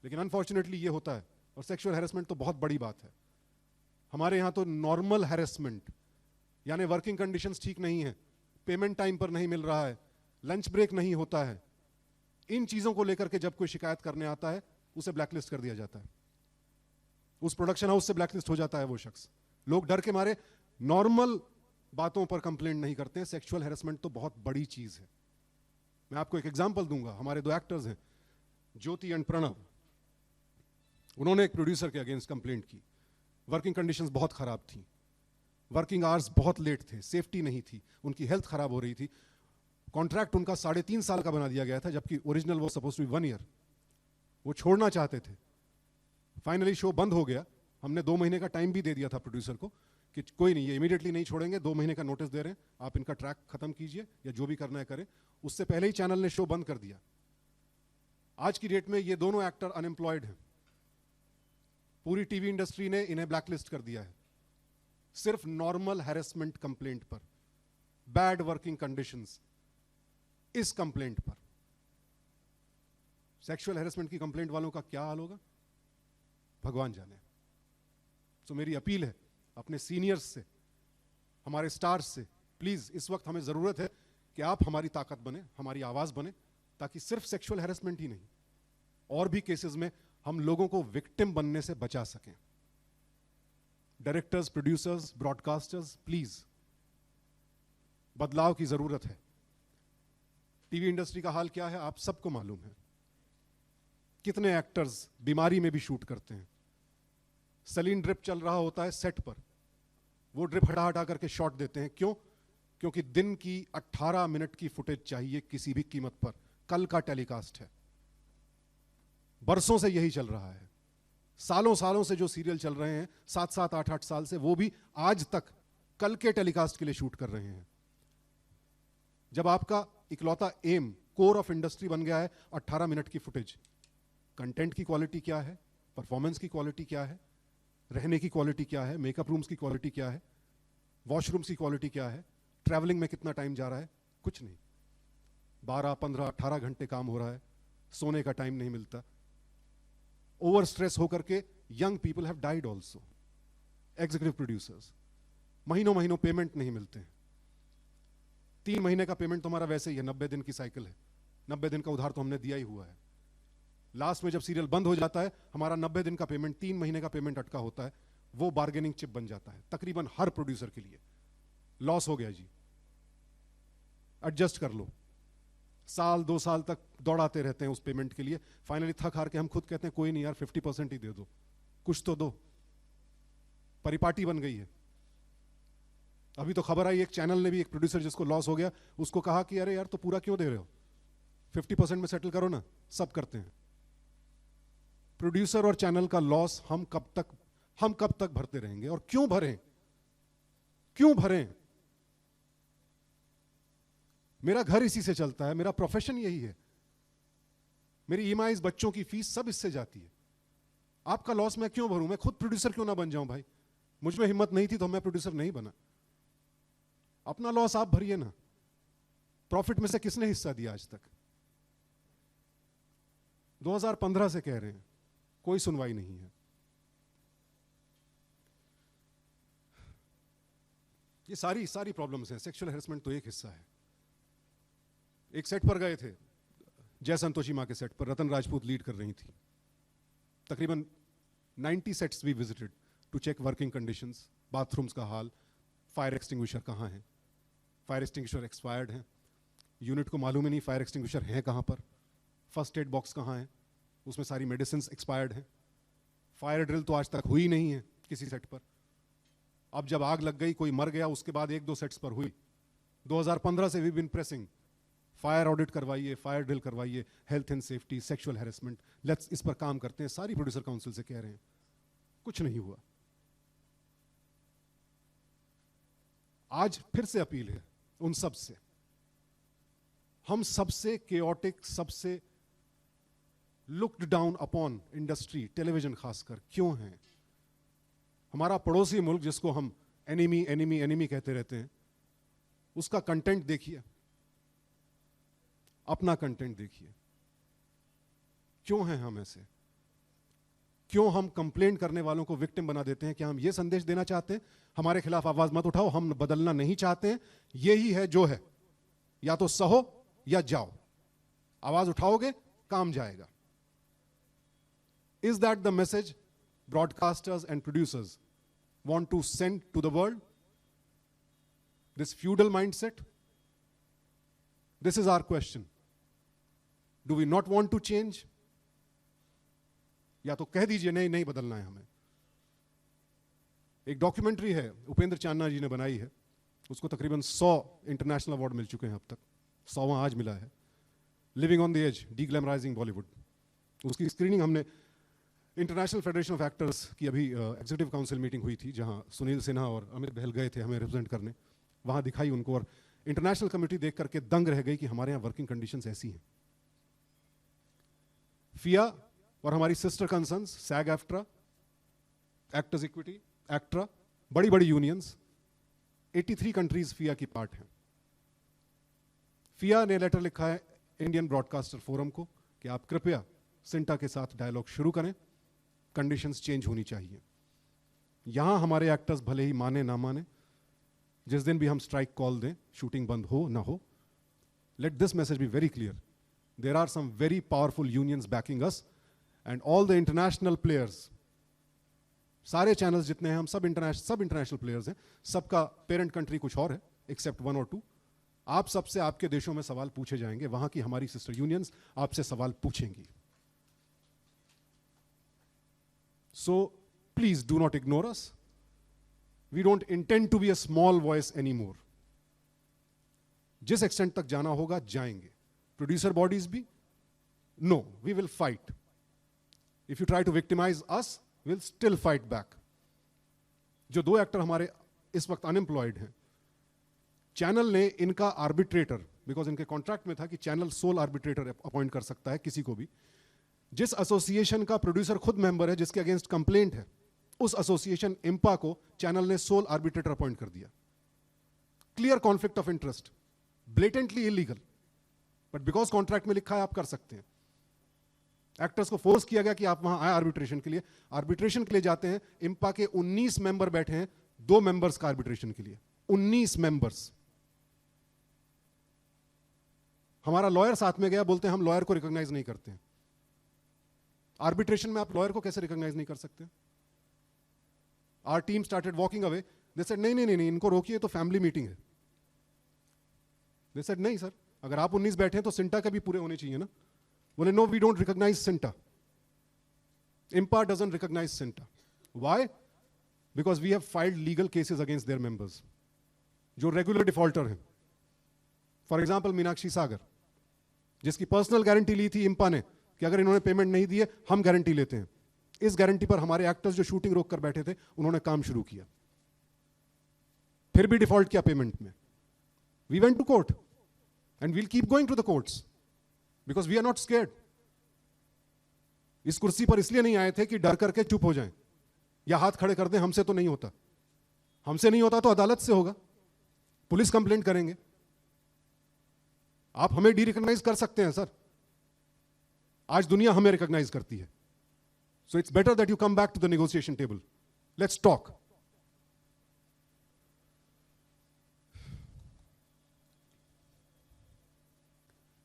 लेकिन अनफॉर्चुनेटली ये होता है। और सेक्सुअल हैरेसमेंट तो बहुत बड़ी बात है। हमारे यहां तो नॉर्मल हैरेसमेंट, यानी वर्किंग कंडीशंस ठीक नहीं है, पेमेंट टाइम पर नहीं मिल रहा है, लंच ब्रेक नहीं होता है, इन चीजों को लेकर के जब कोई शिकायत करने आता है उसे ब्लैकलिस्ट कर दिया जाता है। उस प्रोडक्शन हाउस से ब्लैकलिस्ट हो जाता है वो शख्स। लोग डर के मारे नॉर्मल बातों पर कंप्लेंट नहीं करते हैं। सेक्सुअल हैरेसमेंट तो बहुत बड़ी चीज है। मैं आपको एक एग्जांपल दूंगा। हमारे दो एक्टर्स हैं, ज्योति एंड प्रणव। उन्होंने एक प्रोड्यूसर के अगेंस्ट कंप्लेंट की। वर्किंग कंडीशंस बहुत खराब थी, वर्किंग आवर्स बहुत लेट थे, सेफ्टी नहीं थी, उनकी हेल्थ खराब हो रही थी। कॉन्ट्रैक्ट उनका 3.5 साल का बना दिया गया था, जबकि ओरिजिनल वो सपोज टू बी 1 ईयर। वो छोड़ना चाहते थे। फाइनली शो बंद हो गया। हमने 2 महीने का टाइम भी दे दिया था प्रोड्यूसर को कि कोई नहीं, ये इमीडिएटली नहीं छोड़ेंगे, 2 महीने का नोटिस दे रहे हैं, आप इनका ट्रैक खत्म कीजिए या जो भी करना है करें। उससे पहले ही चैनल ने शो बंद कर दिया। आज की डेट में ये दोनों एक्टर अनएम्प्लॉयड हैं। पूरी टीवी इंडस्ट्री ने इन्हें ब्लैकलिस्ट कर दिया है, सिर्फ नॉर्मल हैरेसमेंट कंप्लेंट पर, बैड वर्किंग कंडीशंस इस कंप्लेंट पर। सेक्सुअल हैरेसमेंट की कंप्लेंट वालों का क्या हाल होगा भगवान जाने। तो मेरी अपील है अपने सीनियर्स से, हमारे स्टार्स से, प्लीज इस वक्त हमें जरूरत है कि आप हमारी ताकत बने, हमारी आवाज बने, ताकि सिर्फ सेक्सुअल हैरेसमेंट ही नहीं, और भी केसेस में हम लोगों को विक्टिम बनने से बचा सकें। डायरेक्टर्स, प्रोड्यूसर्स, ब्रॉडकास्टर्स, प्लीज बदलाव की जरूरत है। टीवी इंडस्ट्री का हाल क्या है आप सबको मालूम है। कितने एक्टर्स बीमारी में भी शूट करते हैं। सलीन ड्रिप चल रहा होता है सेट पर, वो ड्रिप हटा हटा करके शॉट देते हैं। क्यों? क्योंकि दिन की 18 मिनट की फुटेज चाहिए किसी भी कीमत पर। कल का टेलीकास्ट है। बरसों से यही चल रहा है। सालों सालों से जो सीरियल चल रहे हैं, 7-7, 8-8 साल से, वो भी आज तक कल के टेलीकास्ट के लिए शूट कर रहे हैं। जब आपका इकलौता एम, कोर ऑफ इंडस्ट्री बन गया है 18 मिनट की फुटेज, कंटेंट की क्वालिटी क्या है, परफॉर्मेंस की क्वालिटी क्या है, रहने की क्वालिटी क्या है, मेकअप रूम्स की क्वालिटी क्या है, वॉशरूम्स की क्वालिटी क्या है, ट्रैवलिंग में कितना टाइम जा रहा है, कुछ नहीं। 12, 15, 18 घंटे काम हो रहा है, सोने का टाइम नहीं मिलता। ओवर स्ट्रेस होकर के young people have died also. Executive producers, महीनों महीनों पेमेंट नहीं मिलते हैं। 3 महीने का पेमेंट तो हमारा वैसे ही है, 90 दिन की साइकिल है, 90 दिन का उधार तो हमने दिया ही हुआ है। लास्ट में जब सीरियल बंद हो जाता है, हमारा 90 दिन का पेमेंट, 3 महीने का पेमेंट अटका होता है। वो बार्गेनिंग चिप बन जाता है तकरीबन हर प्रोड्यूसर के लिए। लॉस हो गया जी, एडजस्ट कर लो। साल 2 साल तक दौड़ाते रहते हैं उस पेमेंट के लिए। फाइनली थक हार के हम खुद कहते हैं कोई नहीं यार, 50% ही दे दो, कुछ तो दो। परिपाटी बन गई है। अभी तो खबर आई, एक चैनल ने भी एक प्रोड्यूसर जिसको लॉस हो गया, उसको कहा कि अरे यार तो पूरा क्यों दे रहे हो, 50% में सेटल करो ना। सब करते हैं। प्रोड्यूसर और चैनल का लॉस हम कब तक भरते रहेंगे, और क्यों भरें? क्यों भरें? मेरा घर इसी से चलता है, मेरा प्रोफेशन यही है, मेरी ईएमआईज, बच्चों की फीस सब इससे जाती है। आपका लॉस मैं क्यों भरूं? मैं खुद प्रोड्यूसर क्यों ना बन जाऊं भाई? मुझ में हिम्मत नहीं थी तो मैं प्रोड्यूसर नहीं बना। अपना लॉस आप भरिए ना। प्रॉफिट में से किसने हिस्सा दिया आज तक? 2015 से कह रहे हैं, कोई सुनवाई नहीं है। ये सारी प्रॉब्लम्स हैं। सेक्सुअल हैरेसमेंट तो एक हिस्सा है। एक सेट पर गए थे, जय संतोषी मां के सेट पर, रतन राजपूत लीड कर रही थी। तकरीबन 90 sets we visited to check working conditions, bathrooms का हाल, फायर एक्सटिंग्विशर कहाँ है, फायर एक्सटिंग्विशर एक्सपायर्ड है, यूनिट को मालूम ही नहीं फायर एक्सटिंग्विशर है कहाँ पर, फर्स्ट एड बॉक्स कहाँ है, उसमें सारी मेडिसिन एक्सपायर्ड हैं, फायर ड्रिल तो आज तक हुई नहीं है किसी सेट पर। अब जब आग लग गई, कोई मर गया, उसके बाद 1-2 सेट्स पर हुई। 2015 से we been pressing, fire audit करवाइए, फायर ड्रिल करवाइए, health and safety, sexual harassment, let's इस पर काम करते हैं। सारी प्रोड्यूसर काउंसिल से कह रहे हैं, कुछ नहीं हुआ। आज फिर से अपील है उन सब से, हम सबसे केओटिक, सबसे looked down upon industry, television खासकर क्यों है? हमारा पड़ोसी मुल्क जिसको हम एनिमी एनिमी एनिमी कहते रहते हैं, उसका कंटेंट देखिए, अपना कंटेंट देखिए। क्यों हैं हम ऐसे? क्यों हम कंप्लेंट करने वालों को विक्टिम बना देते हैं? क्या हम ये संदेश देना चाहते हैं हमारे खिलाफ आवाज मत उठाओ, हम बदलना नहीं चाहते हैं, यही है जो है, या तो सहो या जाओ। आवाज उठाओगे काम जाएगा। Is that the message broadcasters and producers want to send to the world? This feudal mindset? This is our question. Do we not want to change? या तो कह दीजिए नहीं नहीं बदलना है हमें। एक डॉक्यूमेंट्री है, उपेंद्र चान्ना जी ने बनाई है, उसको तकरीबन 100 इंटरनेशनल अवार्ड मिल चुके हैं अब तक, 100वां आज मिला है, living on the edge, deglamorising Bollywood. उसकी स्क्रीनिंग हमने इंटरनेशनल फेडरेशन ऑफ एक्टर्स की अभी एग्जीक्यूटिव काउंसिल मीटिंग हुई थी, जहां सुनील सिन्हा और अमित बहल गए थे हमें रिप्रेजेंट करने, वहां दिखाई उनको, और इंटरनेशनल कम्युनिटी देख करके दंग रह गई कि हमारे यहाँ वर्किंग कंडीशंस ऐसी हैं। फिया और हमारी सिस्टर कंसर्न्स सैग एफ्ट्रा, एक्टर्स इक्विटी, एक्ट्रा, बड़ी बड़ी यूनियंस, 83 कंट्रीज फिया की पार्ट हैं। फिया ने लेटर लिखा है इंडियन ब्रॉडकास्टर फोरम को कि आप कृपया सिंटा के साथ डायलॉग शुरू करें, कंडीशंस चेंज होनी चाहिए। यहां हमारे एक्टर्स भले ही माने ना माने, जिस दिन भी हम स्ट्राइक कॉल दें, शूटिंग बंद हो ना हो, let this message be very clear, there are some very powerful unions backing us, and all the international players, सारे चैनल्स जितने हैं, हम सब इंटरनेशनल प्लेयर्स हैं, सबका पेरेंट कंट्री कुछ और है एक्सेप्ट 1 और 2। आप सबसे आपके देशों में सवाल पूछे जाएंगे, वहां की हमारी सिस्टर यूनियंस आपसे सवाल पूछेंगी। So please do not ignore us. We don't intend to be a small voice anymore. जिस एक्सटेंट तक जाना होगा जाएंगे। प्रोड्यूसर बॉडीज भी, no, we will fight. If you try to victimize us, we'll still fight back. जो 2 एक्टर हमारे इस वक्त अनएम्प्लॉयड हैं, चैनल ने इनका आर्बिट्रेटर, बिकॉज इनके कॉन्ट्रैक्ट में था कि चैनल सोल आर्बिट्रेटर अपॉइंट कर सकता है किसी को भी, जिस एसोसिएशन का प्रोड्यूसर खुद मेंबर है, जिसके अगेंस्ट कंप्लेंट है, उस एसोसिएशन इंपा को चैनल ने सोल आर्बिट्रेटर अपॉइंट कर दिया। Clear conflict of interest, blatantly illegal, but because contract में लिखा है आप कर सकते हैं। एक्टर्स को फोर्स किया गया कि आप वहां आए आर्बिट्रेशन के लिए। आर्बिट्रेशन के लिए जाते हैं, इंपा के 19 मेंबर बैठे हैं 2 मेंबर्स का आर्बिट्रेशन के लिए, 19 मेंबर्स। हमारा लॉयर साथ में गया, बोलते हैं हम लॉयर को रिकॉग्नाइज नहीं करते हैं। आर्बिट्रेशन में आप लॉयर को कैसे रिकॉग्नाइज नहीं कर सकते? Our team started walking away, they said नहीं नहीं नहीं, इनको रोकिए, तो फैमिली मीटिंग है। दे सेड नहीं सर, अगर आप 19 बैठे हैं तो सिंटा के भी पूरे होने चाहिए ना। बोले no, we don't recognise CINTAA, IMPPA doesn't recognise CINTAA. Why? Because we have filed legal cases against their members जो रेगुलर डिफॉल्टर हैं। फॉर एग्जाम्पल मीनाक्षी सागर, जिसकी पर्सनल गारंटी ली थी इंपा ने कि अगर इन्होंने पेमेंट नहीं दी है हम गारंटी लेते हैं। इस गारंटी पर हमारे एक्टर्स जो शूटिंग रोक कर बैठे थे, उन्होंने काम शुरू किया, फिर भी डिफॉल्ट किया पेमेंट में। We went to court and we'll keep going to the courts because we are not scared. इस कुर्सी पर इसलिए नहीं आए थे कि डर करके चुप हो जाएं या हाथ खड़े कर दें, हमसे तो नहीं होता, हमसे नहीं होता तो अदालत से होगा। पुलिस कंप्लेंट करेंगे, आप हमें डी रिकॉग्नाइज कर सकते हैं सर, आज दुनिया हमें रिकॉग्नाइज करती है. So it's better that you come back to the negotiation table, let's talk.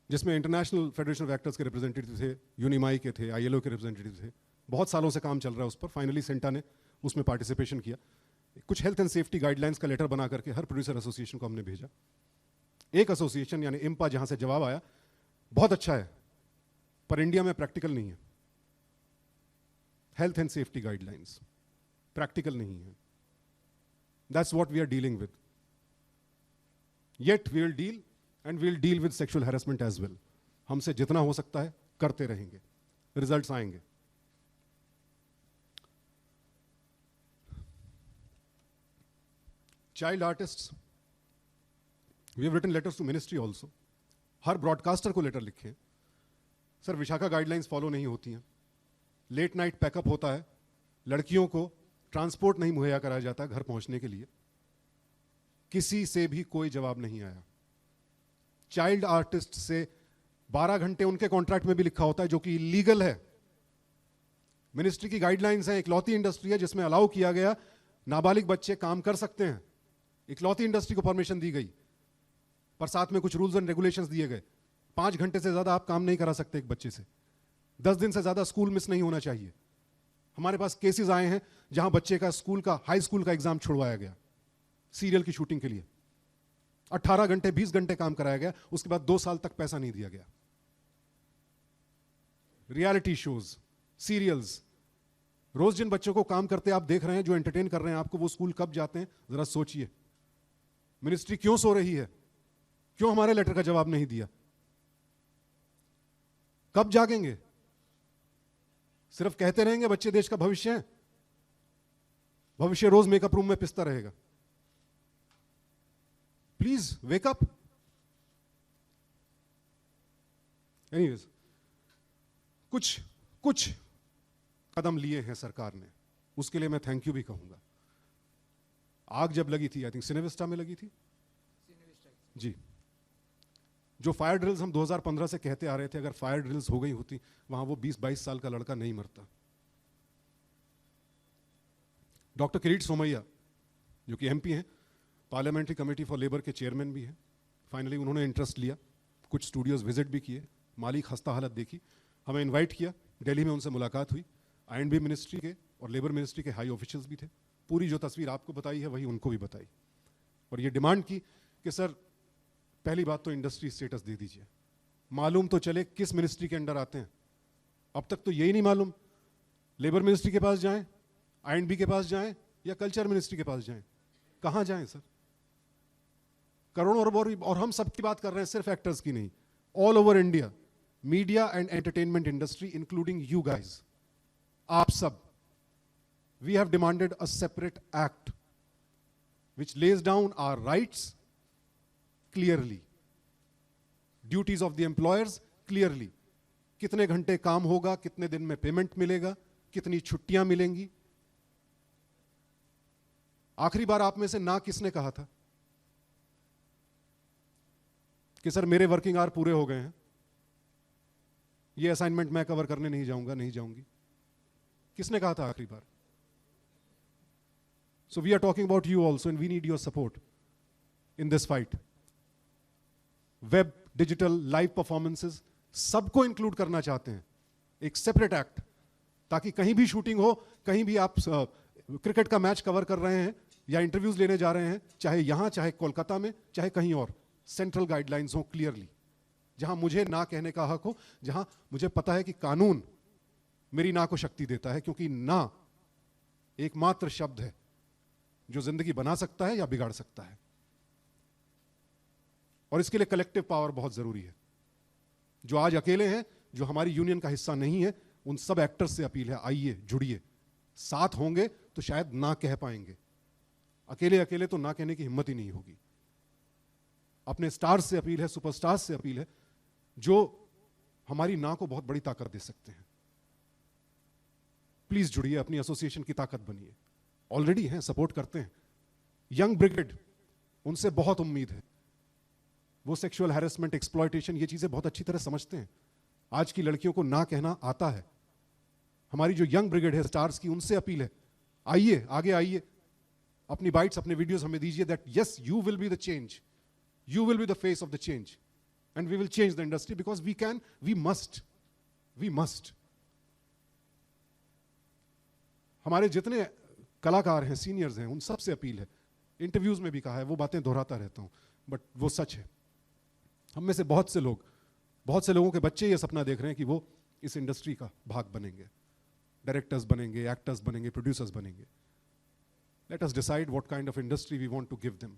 जिसमें इंटरनेशनल फेडरेशन ऑफ एक्टर्स के रिप्रेजेंटेटिव थे, यूनिमाई के थे, आईएलओ के रिप्रेजेंटेटिव थे. बहुत सालों से काम चल रहा है उस पर. फाइनली सेंटा ने उसमें पार्टिसिपेशन किया. कुछ हेल्थ एंड सेफ्टी गाइडलाइंस का लेटर बना करके हर प्रोड्यूसर एसोसिएशन को हमने भेजा. एक एसोसिएशन यानी इम्पा, जहां से जवाब आया बहुत अच्छा है पर इंडिया में प्रैक्टिकल नहीं है. Health and safety guidelines practical नहीं है. That's what we are dealing with. Yet we will deal and we will deal with sexual harassment as well. हमसे जितना हो सकता है करते रहेंगे, रिजल्ट्स आएंगे. Child artists, we have written letters to ministry also. हर ब्रॉडकास्टर को लेटर लिखे, सर विशाखा गाइडलाइंस फॉलो नहीं होती हैं, लेट नाइट पैकअप होता है, लड़कियों को ट्रांसपोर्ट नहीं मुहैया कराया जाता घर पहुंचने के लिए. किसी से भी कोई जवाब नहीं आया. चाइल्ड आर्टिस्ट से 12 घंटे उनके कॉन्ट्रैक्ट में भी लिखा होता है जो कि इलीगल है. मिनिस्ट्री की गाइडलाइंस है, इकलौती इंडस्ट्री है जिसमें अलाउ किया गया नाबालिग बच्चे काम कर सकते हैं. इकलौती इंडस्ट्री को परमिशन दी गई, पर साथ में कुछ रूल्स एंड रेगुलेशंस दिए गए. 5 घंटे से ज्यादा आप काम नहीं करा सकते एक बच्चे से. 10 दिन से ज्यादा स्कूल मिस नहीं होना चाहिए. हमारे पास केसेस आए हैं जहां बच्चे का स्कूल का, हाई स्कूल का एग्जाम छुड़वाया गया सीरियल की शूटिंग के लिए. 18 घंटे 20 घंटे काम कराया गया, उसके बाद 2 साल तक पैसा नहीं दिया गया. रियलिटी शोज, सीरियल्स, रोज जिन बच्चों को काम करते आप देख रहे हैं, जो एंटरटेन कर रहे हैं आपको, वो स्कूल कब जाते हैं जरा सोचिए. मिनिस्ट्री क्यों सो रही है? क्यों हमारे लेटर का जवाब नहीं दिया? कब जागेंगे? सिर्फ कहते रहेंगे बच्चे देश का भविष्य हैं. भविष्य रोज मेकअप रूम में पिसता रहेगा. Please wake up. एनीवेज, कुछ कदम लिए हैं सरकार ने, उसके लिए मैं थैंक यू भी कहूंगा. आग जब लगी थी, आई थिंक सिनेविस्टा में लगी थी जी, जो फायर ड्रिल्स हम 2015 से कहते आ रहे थे, अगर फायर ड्रिल्स हो गई होती वहां वो 20-22 साल का लड़का नहीं मरता. डॉक्टर किरीट सोमैया जो कि एमपी हैं, पार्लियामेंट्री कमेटी फॉर लेबर के चेयरमैन भी हैं. फाइनली उन्होंने इंटरेस्ट लिया, कुछ स्टूडियोज विजिट भी किए, माली खस्ता हालत देखी, हमें इनवाइट किया, दिल्ली में उनसे मुलाकात हुई. आईएनबी मिनिस्ट्री के और लेबर मिनिस्ट्री के हाई ऑफिशियल्स भी थे. पूरी जो तस्वीर आपको बताई है वही उनको भी बताई, और ये डिमांड की कि सर पहली बात तो इंडस्ट्री स्टेटस दे दीजिए. मालूम तो चले किस मिनिस्ट्री के अंडर आते हैं. अब तक तो यही नहीं मालूम. लेबर मिनिस्ट्री के पास जाएं, आईएनबी के पास जाएं, या कल्चर मिनिस्ट्री के पास जाएं, कहां जाएं सर? करोड़ों और हम सब की बात कर रहे हैं, सिर्फ एक्टर्स की नहीं, all over India. Media and entertainment industry including you guys, आप सब, we have demanded a separate act which lays down our rights clearly, duties of the employers clearly. कितने घंटे काम होगा, कितने दिन में पेमेंट मिलेगा, कितनी छुट्टियां मिलेंगी. आखिरी बार आप में से ना किसने कहा था कि सर मेरे वर्किंग आवर पूरे हो गए हैं, ये असाइनमेंट मैं कवर करने नहीं जाऊंगा, नहीं जाऊंगी? किसने कहा था आखिरी बार? So we are talking about you also, and we need your support in this fight. Web, digital, live performances, सबको इंक्लूड करना चाहते हैं एक सेपरेट एक्ट, ताकि कहीं भी शूटिंग हो, कहीं भी आप क्रिकेट का मैच कवर कर रहे हैं या इंटरव्यूज लेने जा रहे हैं, चाहे यहां, चाहे कोलकाता में, चाहे कहीं और, सेंट्रल गाइडलाइंस हो क्लियरली, जहां मुझे ना कहने का हक हो, जहां मुझे पता है कि कानून मेरी ना को शक्ति देता है, क्योंकि ना एकमात्र शब्द है जो जिंदगी बना सकता है या बिगाड़ सकता है. और इसके लिए कलेक्टिव पावर बहुत जरूरी है. जो आज अकेले हैं, जो हमारी यूनियन का हिस्सा नहीं है, उन सब एक्टर्स से अपील है, आइए जुड़िए. साथ होंगे तो शायद ना कह पाएंगे, अकेले अकेले तो ना कहने की हिम्मत ही नहीं होगी. अपने स्टार्स से अपील है, सुपरस्टार्स से अपील है, जो हमारी ना को बहुत बड़ी ताकत दे सकते हैं. प्लीज जुड़िए, अपनी एसोसिएशन की ताकत बनिए. ऑलरेडी हैं, सपोर्ट करते हैं. यंग ब्रिगेड, उनसे बहुत उम्मीद है। वो सेक्सुअल हैरेसमेंट, एक्सप्लॉयटेशन, ये चीजें बहुत अच्छी तरह समझते हैं। आज की लड़कियों को ना कहना आता है। हमारी जो यंग ब्रिगेड है स्टार्स की, उनसे अपील है, आइए, आगे आइए, अपनी बाइट्स, अपने वीडियोस हमें दीजिए, that yes you will be the change, you will be the face of the change and we will change the industry, because we can, we must. हमारे जितने कलाकार हैं, सीनियर्स हैं, उन सबसे अपील है, इंटरव्यूज में भी कहा है, वो बातें दोहराता रहता हूं बट वो सच है। हम में से बहुत से लोगों के बच्चे ये सपना देख रहे हैं कि वो इस इंडस्ट्री का भाग बनेंगे, डायरेक्टर्स बनेंगे, एक्टर्स बनेंगे, प्रोड्यूसर्स बनेंगे। Let us decide what kind of industry we want to give them.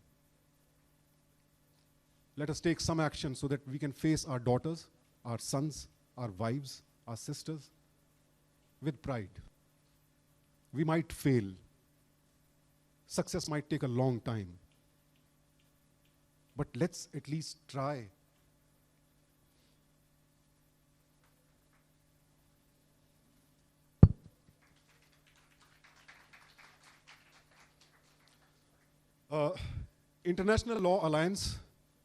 Let us take some action so that we can face our daughters, our sons, our wives, our sisters with pride. We might fail. Success might take a long time. But let's at least try. International Law Alliance,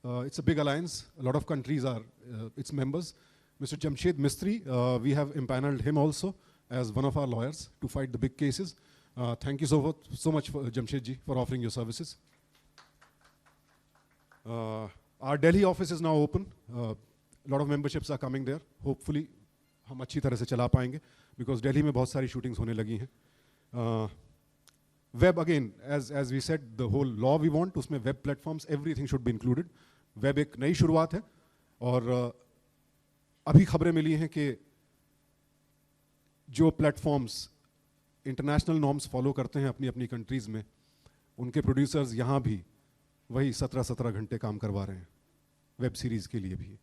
it's a big alliance. A lot of countries are its members. Mr. Jamshed Mistry, we have empaneled him also as one of our lawyers to fight the big cases. Thank you so much, Jamshed ji, for offering your services. Our Delhi office is now open. A lot of memberships are coming there. Hopefully, हम अच्छी तरह से चला पाएंगे because Delhi में बहुत सारी shootings होने लगी हैं. Web again, as we said, the whole law we want, उसमें web platforms, everything should be included. Web एक नई शुरुआत है और अभी खबरें मिली हैं कि जो प्लेटफॉर्म्स इंटरनेशनल नॉर्म्स फॉलो करते हैं अपनी अपनी कंट्रीज में, उनके प्रोड्यूसर्स यहाँ भी वही 17 घंटे काम करवा रहे हैं वेब सीरीज के लिए भी।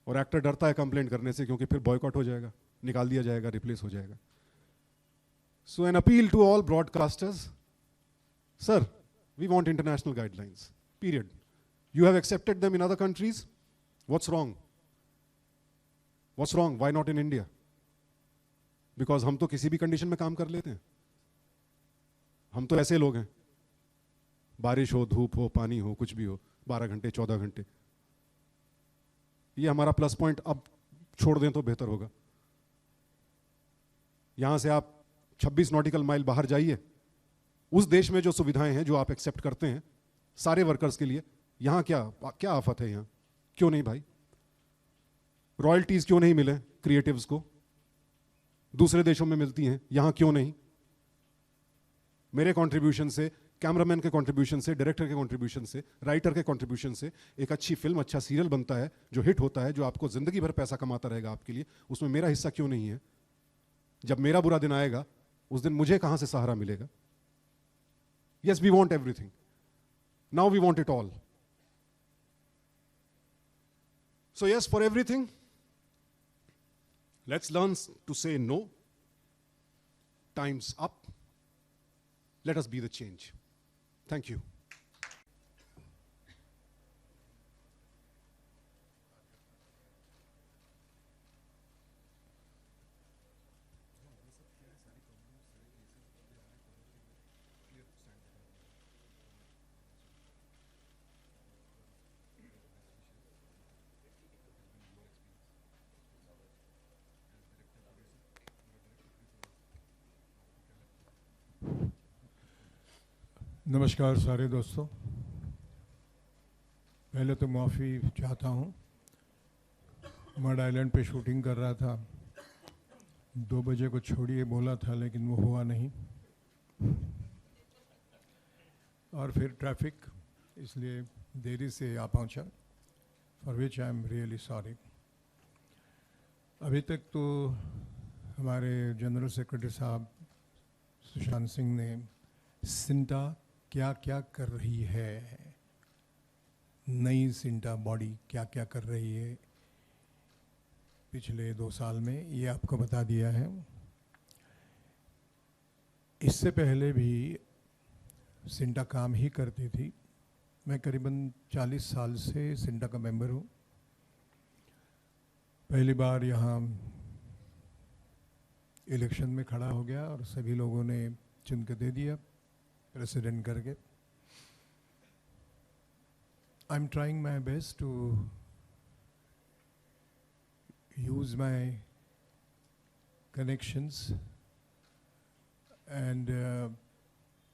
और एक्टर डरता है कंप्लेंट करने से क्योंकि फिर बॉयकॉट हो जाएगा, निकाल दिया जाएगा, रिप्लेस हो जाएगा। So an appeal to all broadcasters, sir, we want international guidelines, period. You have accepted them in other countries, what's wrong? What's wrong? Why not in India? Because हम तो किसी भी कंडीशन में काम कर लेते हैं। हम तो ऐसे लोग हैं, बारिश हो, धूप हो, पानी हो, कुछ भी हो, 12 घंटे 14 घंटे। ये हमारा प्लस पॉइंट अब छोड़ दें तो बेहतर होगा। यहां से आप 26 नॉटिकल माइल बाहर जाइए, उस देश में जो सुविधाएं हैं जो आप एक्सेप्ट करते हैं सारे वर्कर्स के लिए, यहां क्या आफत है? यहां क्यों नहीं भाई? रॉयल्टीज क्यों नहीं मिले क्रिएटिव्स को? दूसरे देशों में मिलती हैं, यहां क्यों नहीं? मेरे कंट्रीब्यूशन से, कैमरामैन के कंट्रीब्यूशन से, डायरेक्टर के कंट्रीब्यूशन से, राइटर के कंट्रीब्यूशन से एक अच्छी फिल्म, अच्छा सीरियल बनता है जो हिट होता है, जो आपको जिंदगी भर पैसा कमाता रहेगा आपके लिए, उसमें मेरा हिस्सा क्यों नहीं है? जब मेरा बुरा दिन आएगा उस दिन मुझे कहां से सहारा मिलेगा? Yes, we want everything, now we want it all. So yes for everything, let's learn to say no. Time's up. Let us be the change. Thank you. नमस्कार सारे दोस्तों। पहले तो माफ़ी चाहता हूँ, मड आइलैंड पे शूटिंग कर रहा था, 2 बजे को छोड़िए बोला था लेकिन वो हुआ नहीं, और फिर ट्रैफिक, इसलिए देरी से आ पहुँचा, for which I am really sorry. अभी तक तो हमारे जनरल सेक्रेटरी साहब सुशांत सिंह ने सिंटा क्या क्या कर रही है, नई सिंटा बॉडी क्या क्या कर रही है पिछले 2 साल में, ये आपको बता दिया है। इससे पहले भी सिंटा काम ही करती थी। मैं करीबन 40 साल से सिंटा का मेंबर हूँ। पहली बार यहाँ इलेक्शन में खड़ा हो गया और सभी लोगों ने चुन के दे दिया प्रेसिडेंट करके। I'm trying my best to use my connections and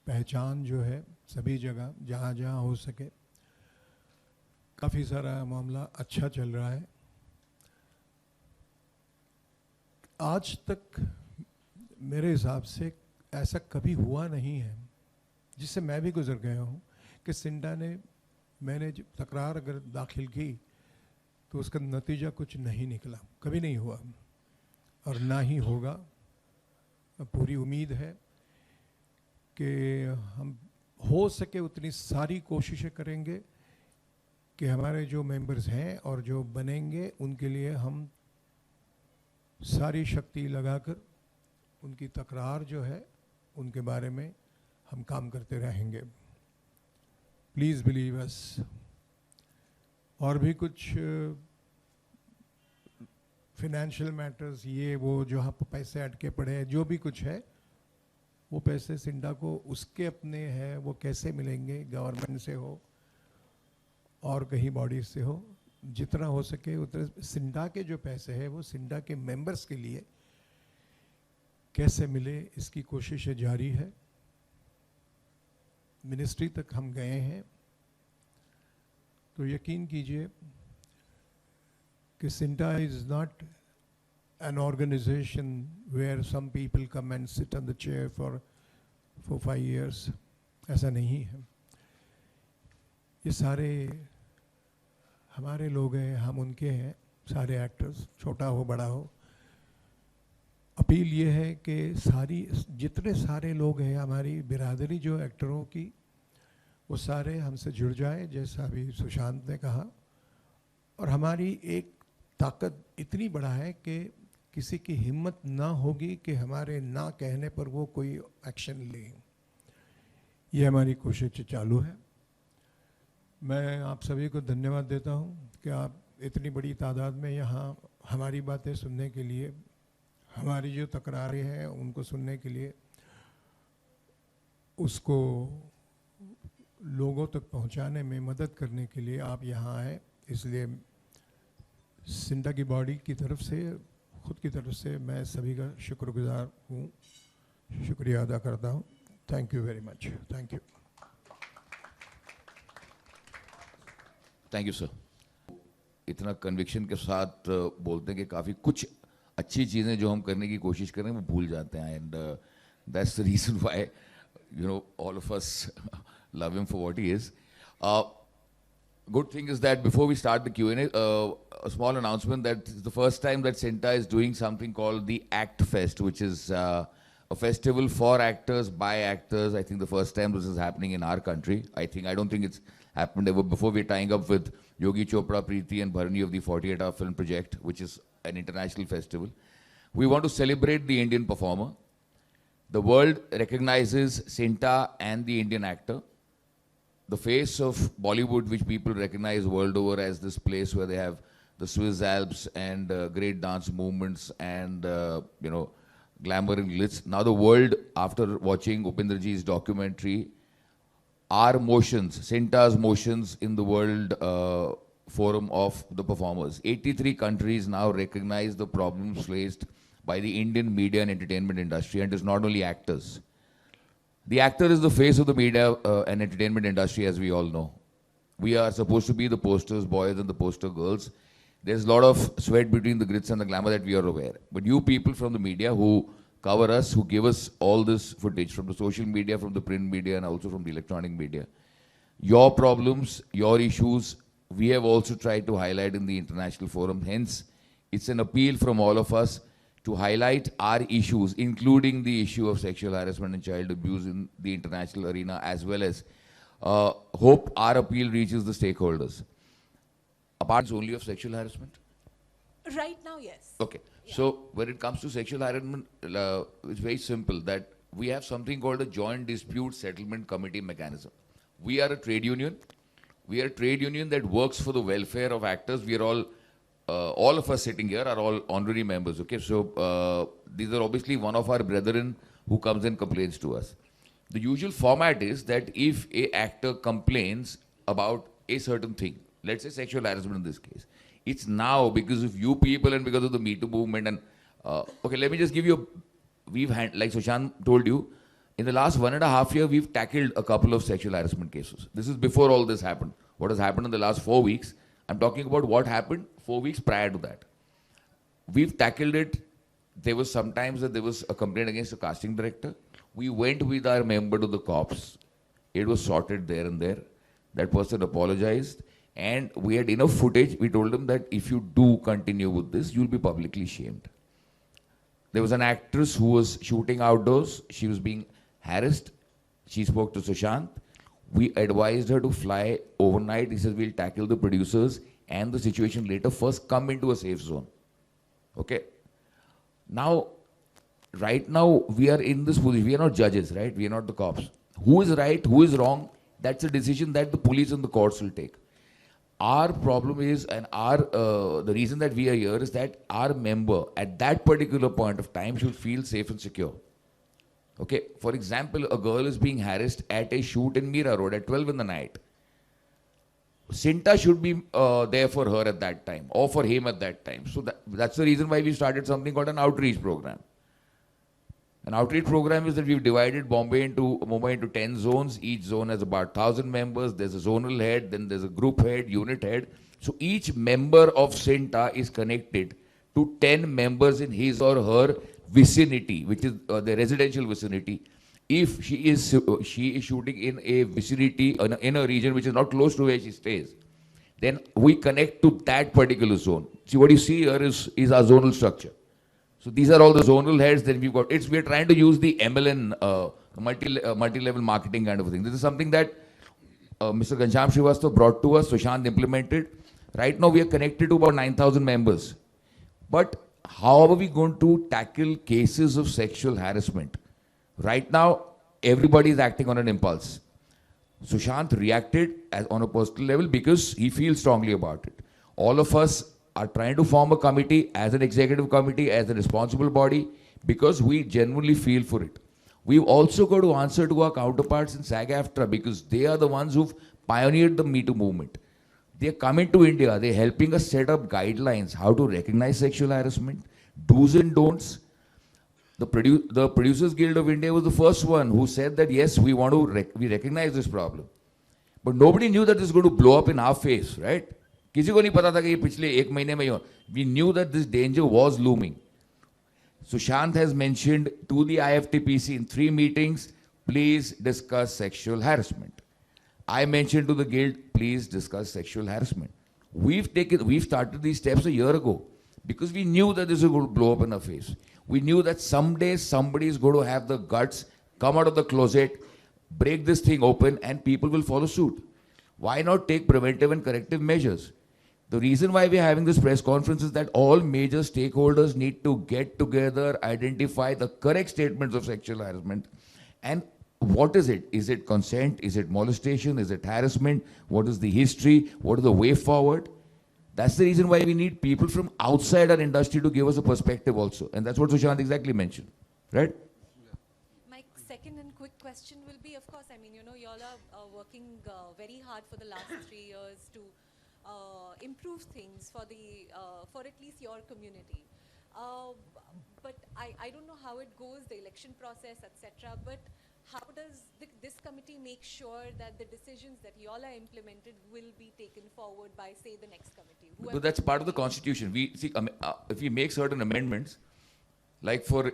पहचान जो है सभी जगह जहाँ जहाँ हो सके. काफ़ी सारा मामला अच्छा चल रहा है. आज तक मेरे हिसाब से ऐसा कभी हुआ नहीं है, जिससे मैं भी गुजर गया हूँ, कि सिंडा ने मैंने जब तकरार अगर दाखिल की तो उसका नतीजा कुछ नहीं निकला. कभी नहीं हुआ और ना ही होगा. पूरी उम्मीद है कि हम हो सके उतनी सारी कोशिशें करेंगे कि हमारे जो मेंबर्स हैं और जो बनेंगे उनके लिए हम सारी शक्ति लगाकर उनकी तकरार जो है उनके बारे में हम काम करते रहेंगे. Please believe us. और भी कुछ फिनेंशियल मैटर्स, ये वो जो यहाँ पर पैसे अटके पड़े हैं, जो भी कुछ है, वो पैसे सिंडा को उसके अपने हैं, वो कैसे मिलेंगे, गवर्नमेंट से हो और कहीं बॉडीज से हो, जितना हो सके उतना सिंडा के जो पैसे हैं वो सिंडा के मेंबर्स के लिए कैसे मिले, इसकी कोशिशें जारी है. मिनिस्ट्री तक हम गए हैं, तो यकीन कीजिए कि CINTAA is not an organization where some people come and sit on the chair for 5 years. ऐसा नहीं है. ये सारे हमारे लोग हैं, हम उनके हैं, सारे एक्टर्स, छोटा हो बड़ा हो. अपील ये है कि जितने सारे लोग हैं हमारी बिरादरी जो एक्टरों की, वो सारे हमसे जुड़ जाए, जैसा अभी सुशांत ने कहा. और हमारी एक ताकत इतनी बड़ा है कि किसी की हिम्मत ना होगी कि हमारे ना कहने पर वो कोई एक्शन ले. ये हमारी कोशिश चालू है. मैं आप सभी को धन्यवाद देता हूँ कि आप इतनी बड़ी तादाद में यहाँ हमारी बातें सुनने के लिए, हमारी जो तकरारें हैं उनको सुनने के लिए, उसको लोगों तक पहुँचाने में मदद करने के लिए आप यहाँ आए. इसलिए सिंडा की बॉडी की तरफ से, खुद की तरफ से मैं सभी का शुक्रगुजार हूँ, शुक्रिया अदा करता हूँ. Thank you very much. Thank you. Thank you sir. इतना कन्विक्शन के साथ बोलते हैं कि काफ़ी कुछ अच्छी चीज़ें जो हम करने की कोशिश कर रहे हैं वो भूल जाते हैं. And that's the reason why all of us love him for what he is. Good thing is that before we start the Q&A, a small announcement that it's the first time that CENTA is doing something called the Act Fest, which is a festival for actors, by actors. I think the first time this is happening in our country. I don't think it's happened ever before. We're tying up with Yogi Chopra, Preeti and Bharani of the 48-hour film project, which is an international festival. We want to celebrate the Indian performer. The world recognizes CENTA and the Indian actor. The face of Bollywood, which people recognize world over as this place where they have the Swiss Alps and great dance movements and, glamour and glitz. Now the world, after watching Upindraji's documentary, our motions, CENTA's motions in the world forum of the performers. 83 countries now recognize the problems faced by the Indian media and entertainment industry, and it's not only actors. The actor is the face of the media and entertainment industry, as we all know. We are supposed to be the posters boys and the poster girls. There's a lot of sweat between the grits and the glamour that we are aware. But you people from the media who cover us, who give us all this footage from the social media, from the print media, and also from the electronic media, your problems, your issues, we have also tried to highlight in the international forum. Hence, it's an appeal from all of us to highlight our issues, including the issue of sexual harassment and child abuse in the international arena, as well as hope our appeal reaches the stakeholders. Apart only of sexual harassment? Right now, yes. Okay. Yeah. So when it comes to sexual harassment, it's very simple that we have something called a joint dispute settlement committee mechanism. We are a trade union. We are a trade union that works for the welfare of actors. We are all of us sitting here are all honorary members, okay? So these are obviously one of our brethren who comes and complains to us. The usual format is that if a actor complains about a certain thing, let's say sexual harassment in this case, it's now because of you people and because of the Me Too movement. And okay, let me just give you like Sushant told you, in the last 1.5 years, we've tackled a couple of sexual harassment cases. This is before all this happened. What has happened in the last 4 weeks, I'm talking about what happened 4 weeks prior to that. We've tackled it. There was sometimes that there was a complaint against a casting director. We went with our member to the cops. It was sorted there and there. That person apologized. And we had enough footage. We told him that if you do continue with this, you'll be publicly shamed. There was an actress who was shooting outdoors. She was being harassed. She spoke to Sushant. We advised her to fly overnight. He says, we'll tackle the producers and the situation later. First, come into a safe zone. Okay? Now, right now, we are in this position. We are not judges, right? We are not the cops. Who is right, who is wrong, that's a decision that the police and the courts will take. Our problem is, and the reason that we are here is that our member at that particular point of time should feel safe and secure. Okay, for example, a girl is being harassed at a shoot in Mira Road at 12 in the night. Sinta should be there for her at that time, or for him at that time. So that's the reason why we started something called an outreach program. An outreach program is that we've divided Mumbai into 10 zones. Each zone has about 1,000 members. There's a zonal head, then there's a group head, unit head. So each member of Sinta is connected to 10 members in his or her vicinity, which is the residential vicinity. If she is shooting in a vicinity, in a region which is not close to where she stays, then we connect to that particular zone. See, what you see here is our zonal structure. So these are all the zonal heads. Then we've got, we're trying to use the MLN, multi-level marketing kind of a thing. This is something that Mr. Ghanshyam Srivastava brought to us, Sushant implemented. Right now we are connected to about 9,000 members. But how are we going to tackle cases of sexual harassment? Right now, everybody is acting on an impulse. Sushant reacted on a personal level because he feels strongly about it. All of us are trying to form a committee as an executive committee, as a responsible body, because we genuinely feel for it. We've also got to answer to our counterparts in SAG-AFTRA because they are the ones who've pioneered the Me Too movement. They're coming to India, they're helping us set up guidelines, how to recognize sexual harassment, do's and don'ts. The Producers Guild of India was the first one who said that yes, we want to we recognize this problem. But nobody knew that this is going to blow up in our face, right? किसी को नहीं पता था कि ये पिछले 1 महीने में ही हो. We knew that this danger was looming. Sushant has mentioned to the IFTPC in 3 meetings, please discuss sexual harassment. I mentioned to the guild, please discuss sexual harassment. We've started these steps a year ago because we knew that this was going to blow up in our face. We knew that someday somebody is going to have the guts, come out of the closet, break this thing open, and people will follow suit. Why not take preventive and corrective measures? The reason why we are having this press conference is that all major stakeholders need to get together, identify the correct statements of sexual harassment. And what is it? Is it consent? Is it molestation? Is it harassment? What is the history? What is the way forward? That's the reason why we need people from outside our industry to give us a perspective also. And that's what Sushant exactly mentioned, right? My second and quick question will be, of course, I mean, you know, you all are working very hard for the last 3 years to improve things for at least your community. But I don't know how it goes, the election process, etc. But how does this committee make sure that the decisions that you all are implemented will be taken forward by, say, the next committee? But that's part of the constitution. We see, if we make certain amendments, like for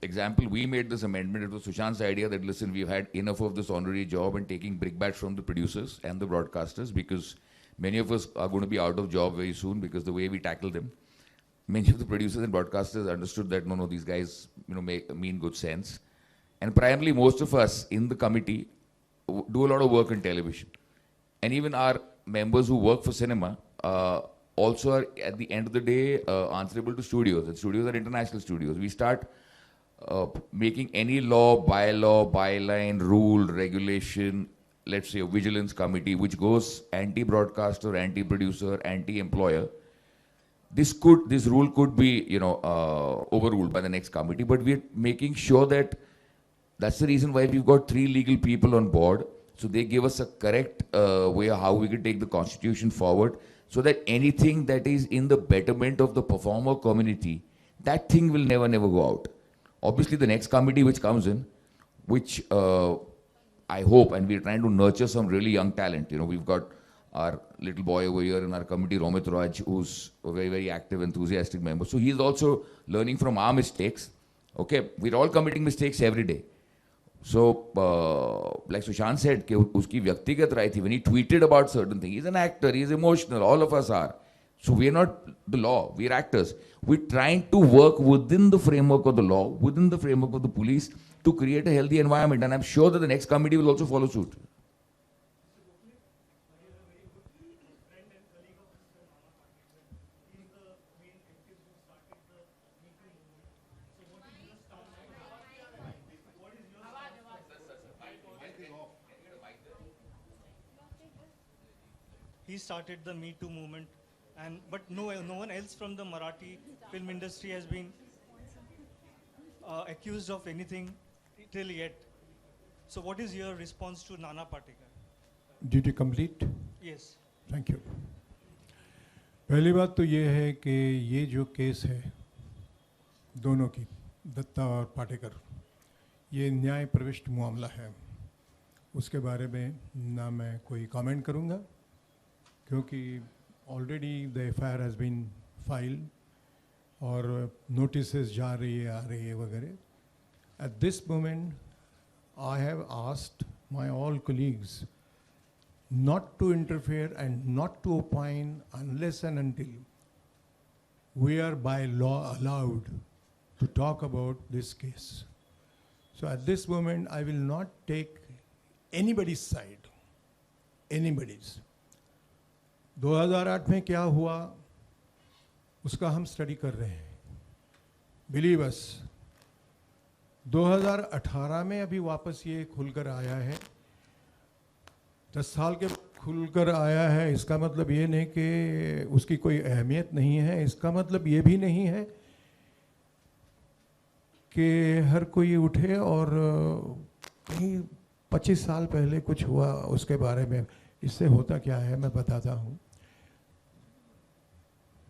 example, we made this amendment. It was Sushant's idea that, listen, we've had enough of this honorary job and taking brickbats from the producers and the broadcasters because many of us are going to be out of job very soon because the way we tackle them. Many of the producers and broadcasters understood that, no, these guys, mean good sense. And primarily, most of us in the committee do a lot of work in television. And even our members who work for cinema also are, at the end of the day, answerable to studios. And studios are international studios. We start making any law, bylaw, byline, rule, regulation, let's say a vigilance committee, which goes anti-broadcaster, anti-producer, anti-employer. This rule could be, overruled by the next committee. But we're making sure that that's the reason why we've got 3 legal people on board. So they gave us a correct way of how we can take the constitution forward, so that anything that is in the betterment of the performer community, that thing will never go out. Obviously, the next committee which comes in, which I hope, and we're trying to nurture some really young talent. You know, we've got our little boy over here in our committee, Romit Raj, who's a very active, enthusiastic member. So he's also learning from our mistakes. Okay, we're all committing mistakes every day. So, like Sushant said, कि उसकी व्यक्तिगत राय थी, when he tweeted about certain things, he's an actor, he's emotional, all of us are. So we're not the law, we're actors. We're trying to work within the framework of the law, within the framework of the police, to create a healthy environment. And I'm sure that the next committee will also follow suit. He started the Me Too movement, but no one else from the Marathi film industry has been accused of anything till yet. So what is your response to Nana Patekar? Did you complete? Yes. Thank you. पहली बात तो ये है कि ये जो केस है दोनों की, दत्ता और पाटेकर, ये न्याय प्रविष्ट मामला है। उसके बारे में ना मैं कोई कमेंट करूँगा, क्योंकि already the FIR has been filed और नोटिसेस जा रही है, आ रही है वगैरह। At this moment I have asked my all colleagues not to interfere and not to opine unless and until we are by law allowed to talk about this case. So at this moment, I will not take anybody's side, anybody's. 2008 में क्या हुआ उसका हम स्टडी कर रहे हैं। बिलीव अस, 2018 में अभी वापस ये खुलकर आया है। 10 साल के खुलकर आया है, इसका मतलब ये नहीं कि उसकी कोई अहमियत नहीं है। इसका मतलब ये भी नहीं है कि हर कोई उठे और कहीं 25 साल पहले कुछ हुआ उसके बारे में। इससे होता क्या है मैं बताता हूँ।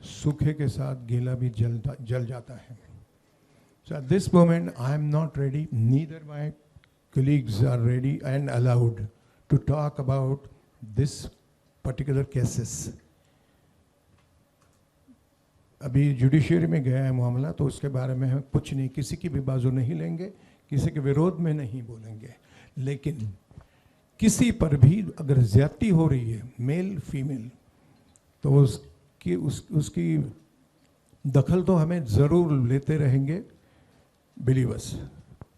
सूखे के साथ गीला भी जल जाता है। So at this moment I am not ready, neither my colleagues are ready and allowed to talk about this particular cases. अभी जुडिशरी में गया है मामला, तो उसके बारे में हम कुछ नहीं, किसी की भी बाजू नहीं लेंगे, किसी के विरोध में नहीं बोलेंगे। लेकिन किसी पर भी अगर ज्यादती हो रही है, मेल फीमेल, तो उसकी दखल तो हमें ज़रूर लेते रहेंगे। Believe us.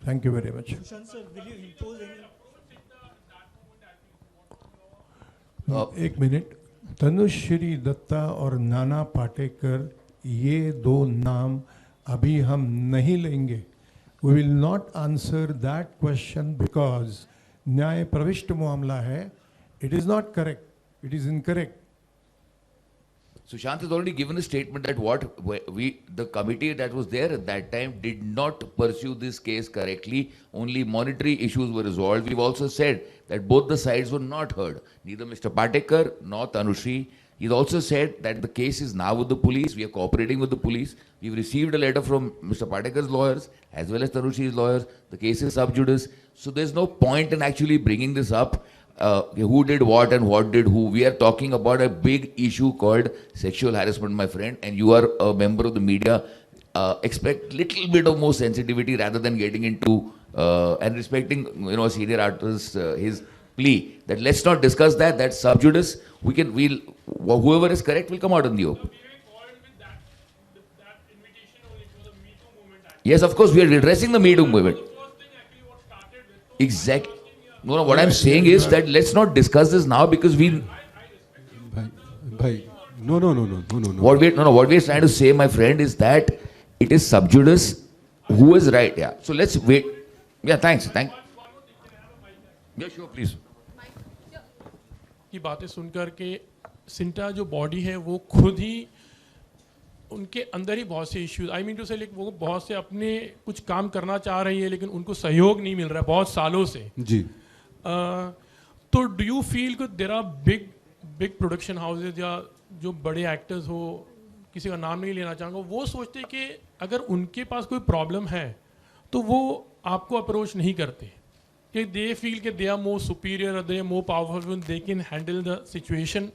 Thank you very much. Sushant sir, will you impose any? एक मिनट। तनुश्री दत्ता और नाना पाटेकर, ये दो नाम अभी हम नहीं लेंगे। We will not answer that question because न्याय प्रविष्ट मामला है। It is not correct, it is incorrect. Sushant has already given a statement that the committee that was there at that time did not pursue this case correctly. Only monetary issues were resolved. We've also said that both the sides were not heard. Neither Mr. Patekar nor Tanushri. He's also said that the case is now with the police. We are cooperating with the police. We've received a letter from Mr. Patekar's lawyers as well as Tanushri's lawyers. The case is sub judice. So there's no point in actually bringing this up. Who did what and what did who. We are talking about a big issue called sexual harassment, my friend, and you are a member of the media. Expect little bit of more sensitivity rather than getting into and respecting, a senior artist, his plea that let's not discuss that. That's sub judice. Whoever is correct will come out in the open. Yes, of course, we are addressing the Me Too movement. Exactly. No, what I'm saying is that let's not discuss this now because we. Bhai, no. What we're trying to say, my friend, is that it is sub judice. Who is right? Yeah. So let's wait. Yeah, thanks. Yeah, sure, please. की बातें सुनकर के सिंटा जो बॉडी है वो खुद ही उनके अंदर ही बहुत से इश्यूज, आई मीन टू से, वो बहुत से अपने कुछ काम करना चाह रही है लेकिन उनको सहयोग नहीं मिल रहा है बहुत सालों से। जी। तो डू यू फील कि there are big big production houses या जो बड़े एक्टर्स हो, किसी का नाम नहीं लेना चाहूँगा, वो सोचते हैं कि अगर उनके पास कोई प्रॉब्लम है तो वो आपको अप्रोच नहीं करते, कि दे फील कि they are more superior, they are more powerful, they can handle the situation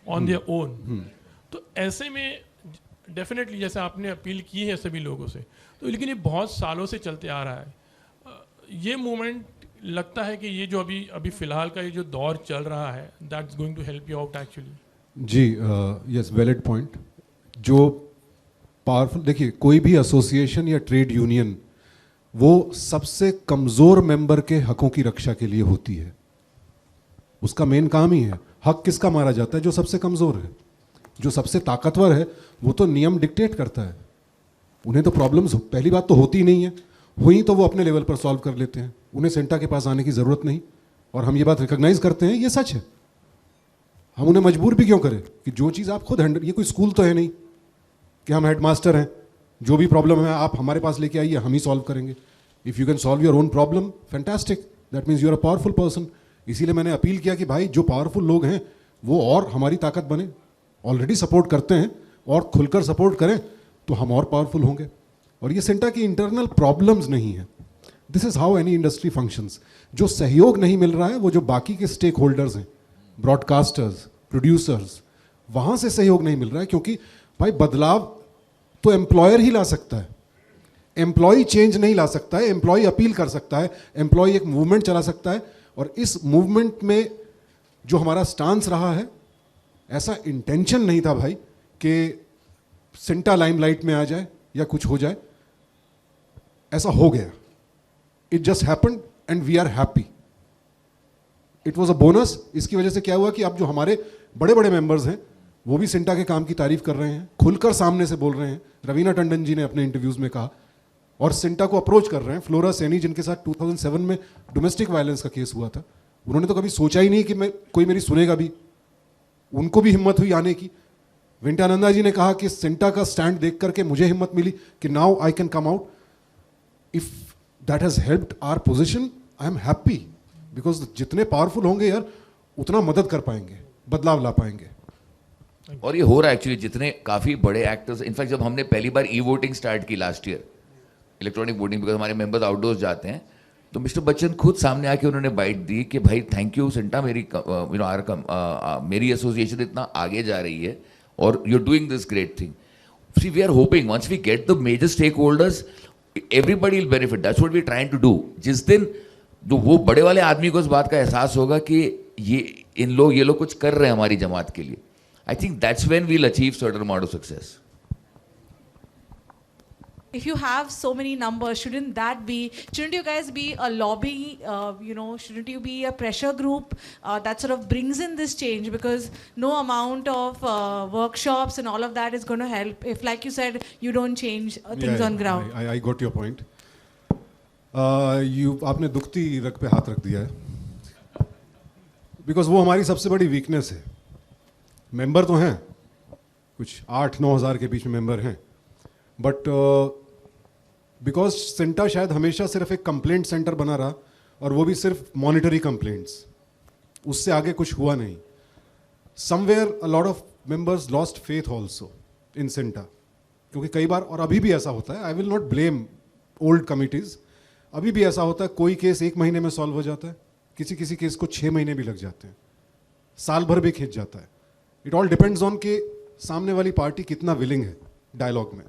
on their own. तो ऐसे में डेफिनेटली जैसे आपने अपील की है सभी लोगों से, तो लेकिन ये बहुत सालों से चलते आ रहा है. ये मूवमेंट लगता है कि ये जो अभी अभी फिलहाल का ये जो दौर चल रहा है, that's going to help you out actually. जी, यस, वैलिड पॉइंट. जो पावरफुल, देखिए कोई भी एसोसिएशन या ट्रेड यूनियन वो सबसे कमज़ोर मेंबर के हकों की रक्षा के लिए होती है. उसका मेन काम ही है. हक किसका मारा जाता है? जो सबसे कमज़ोर है. जो सबसे ताकतवर है वो तो नियम डिक्टेट करता है. उन्हें तो प्रॉब्लम्स पहली बात तो होती नहीं है, हुई तो वो अपने लेवल पर सॉल्व कर लेते हैं. उन्हें सेंटा के पास आने की ज़रूरत नहीं. और हम ये बात रिकॉग्नाइज करते हैं, ये सच है. हम उन्हें मजबूर भी क्यों करें कि जो चीज़ आप खुद हैंडल, ये कोई स्कूल तो है नहीं कि हम हेडमास्टर हैं, जो भी प्रॉब्लम है आप हमारे पास लेके आइए, हम ही सॉल्व करेंगे. If you can solve your own problem, fantastic, that means you are a powerful person. इसीलिए मैंने अपील किया कि भाई जो पावरफुल लोग हैं वो और हमारी ताकत बने. ऑलरेडी सपोर्ट करते हैं और खुलकर सपोर्ट करें तो हम और पावरफुल होंगे. और ये सेंटा की इंटरनल प्रॉब्लम्स नहीं है. This is how any industry functions. जो सहयोग नहीं मिल रहा है वो जो बाकी के स्टेक होल्डर्स हैं, ब्रॉडकास्टर्स, प्रोड्यूसर्स, वहाँ से सहयोग नहीं मिल रहा है. क्योंकि भाई बदलाव तो एम्प्लॉयर ही ला सकता है, एम्प्लॉय चेंज नहीं ला सकता है. एम्प्लॉय अपील कर सकता है, एम्प्लॉय एक मूवमेंट चला सकता है. और इस मूवमेंट में जो हमारा स्टांस रहा है, ऐसा इंटेंशन नहीं था भाई कि सेंटा लाइमलाइट में आ जाए या कुछ हो जाए. ऐसा हो गया. It just happened and we are happy. It was a bonus. इसकी वजह से क्या हुआ कि अब जो हमारे बड़े बड़े मेंबर्स हैं वो भी सेंटा के काम की तारीफ कर रहे हैं, खुलकर सामने से बोल रहे हैं. रवीना टंडन जी ने अपने इंटरव्यूज में कहा, और सेंटा को अप्रोच कर रहे हैं. फ्लोरा सैनी जिनके साथ 2007 में डोमेस्टिक वायलेंस का केस हुआ था, उन्होंने तो कभी सोचा ही नहीं कि मैं कोई मेरी सुनेगा भी. उनको भी हिम्मत हुई आने की. वेंकटानंदा जी ने कहा कि सेंटा का स्टैंड देख करके मुझे हिम्मत मिली कि now I can come out. If that has helped our position, I am happy. Because जितने पावरफुल होंगे यार उतना मदद कर पाएंगे, बदलाव ला पाएंगे. और ये हो रहा है एक्चुअली. जितने काफ़ी बड़े एक्टर्स, इनफैक्ट जब हमने पहली बार ई वोटिंग स्टार्ट की last year, electronic voting, because हमारे मेंबर्स आउटडोर्स जाते हैं, तो मिस्टर बच्चन खुद सामने आके उन्होंने बाइट दी कि भाई थैंक यू सेंटा, मेरी मेरी एसोसिएशन इतना आगे जा रही है और you are doing this great thing. See we are hoping once we get the major stakeholders, everybody will benefit. That's what we are trying to do. जिस दिन जो वो बड़े वाले आदमी को इस बात का एहसास होगा कि ये लोग कुछ कर रहे हैं हमारी जमात के लिए, I think that's when we'll achieve certain amount of success. If you have so many numbers, shouldn't you guys be a lobby, shouldn't you be a pressure group that sort of brings in this change? Because no amount of workshops and all of that is going to help if, like you said, you don't change things on ground. I got your point. आपने दुखती रग पे हाथ रख दिया है. बिकॉज वो हमारी सबसे बड़ी वीकनेस है. मेंबर तो हैं कुछ 8-9 हज़ार के बीच में मेंबर हैं, बट बिकॉज सेंटा शायद हमेशा सिर्फ एक कंप्लेंट सेंटर बना रहा, और वो भी सिर्फ मॉनिटरी कंप्लेंट्स, उससे आगे कुछ हुआ नहीं. Somewhere a lot of members lost faith also in Santa. क्योंकि कई बार, और अभी भी ऐसा होता है, I will not blame old committees, अभी भी ऐसा होता है कोई केस 1 महीने में सॉल्व हो जाता है, किसी केस को 6 महीने भी लग जाते हैं, साल भर भी खींच जाता है. इट ऑल डिपेंड्स ऑन कि सामने वाली पार्टी कितना विलिंग है डायलॉग में.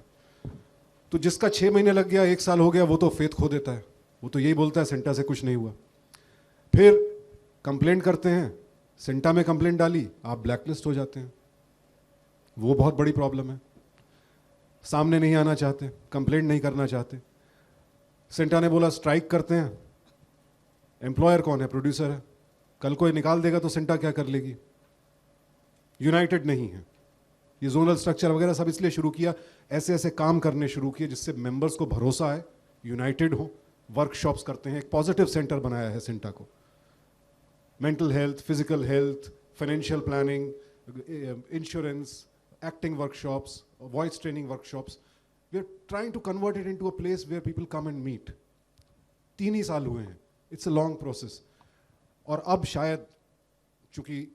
तो जिसका 6 महीने लग गया, 1 साल हो गया, वो तो फेथ खो देता है. वो तो यही बोलता है सेंटा से कुछ नहीं हुआ. फिर कंप्लेंट करते हैं, सेंटा में कंप्लेंट डाली, आप ब्लैकलिस्ट हो जाते हैं. वो बहुत बड़ी प्रॉब्लम है. सामने नहीं आना चाहते, कंप्लेंट नहीं करना चाहते. सेंटा ने बोला स्ट्राइक करते हैं. एम्प्लॉयर कौन है? प्रोड्यूसर है. कल कोई निकाल देगा तो सेंटा क्या कर लेगी? यूनाइटेड नहीं है. ये जोनल स्ट्रक्चर वगैरह सब इसलिए शुरू किया, ऐसे ऐसे काम करने शुरू किए जिससे मेंबर्स को भरोसा आए, यूनाइटेड हो. वर्कशॉप्स करते हैं, एक पॉजिटिव सेंटर बनाया है सेंटा को. Mental health, physical health, financial planning, insurance, acting workshops, voice training workshops. We are trying to convert it into a place where people come and meet. 3 ही साल हुए हैं. It's a long process. और अब शायद चूंकि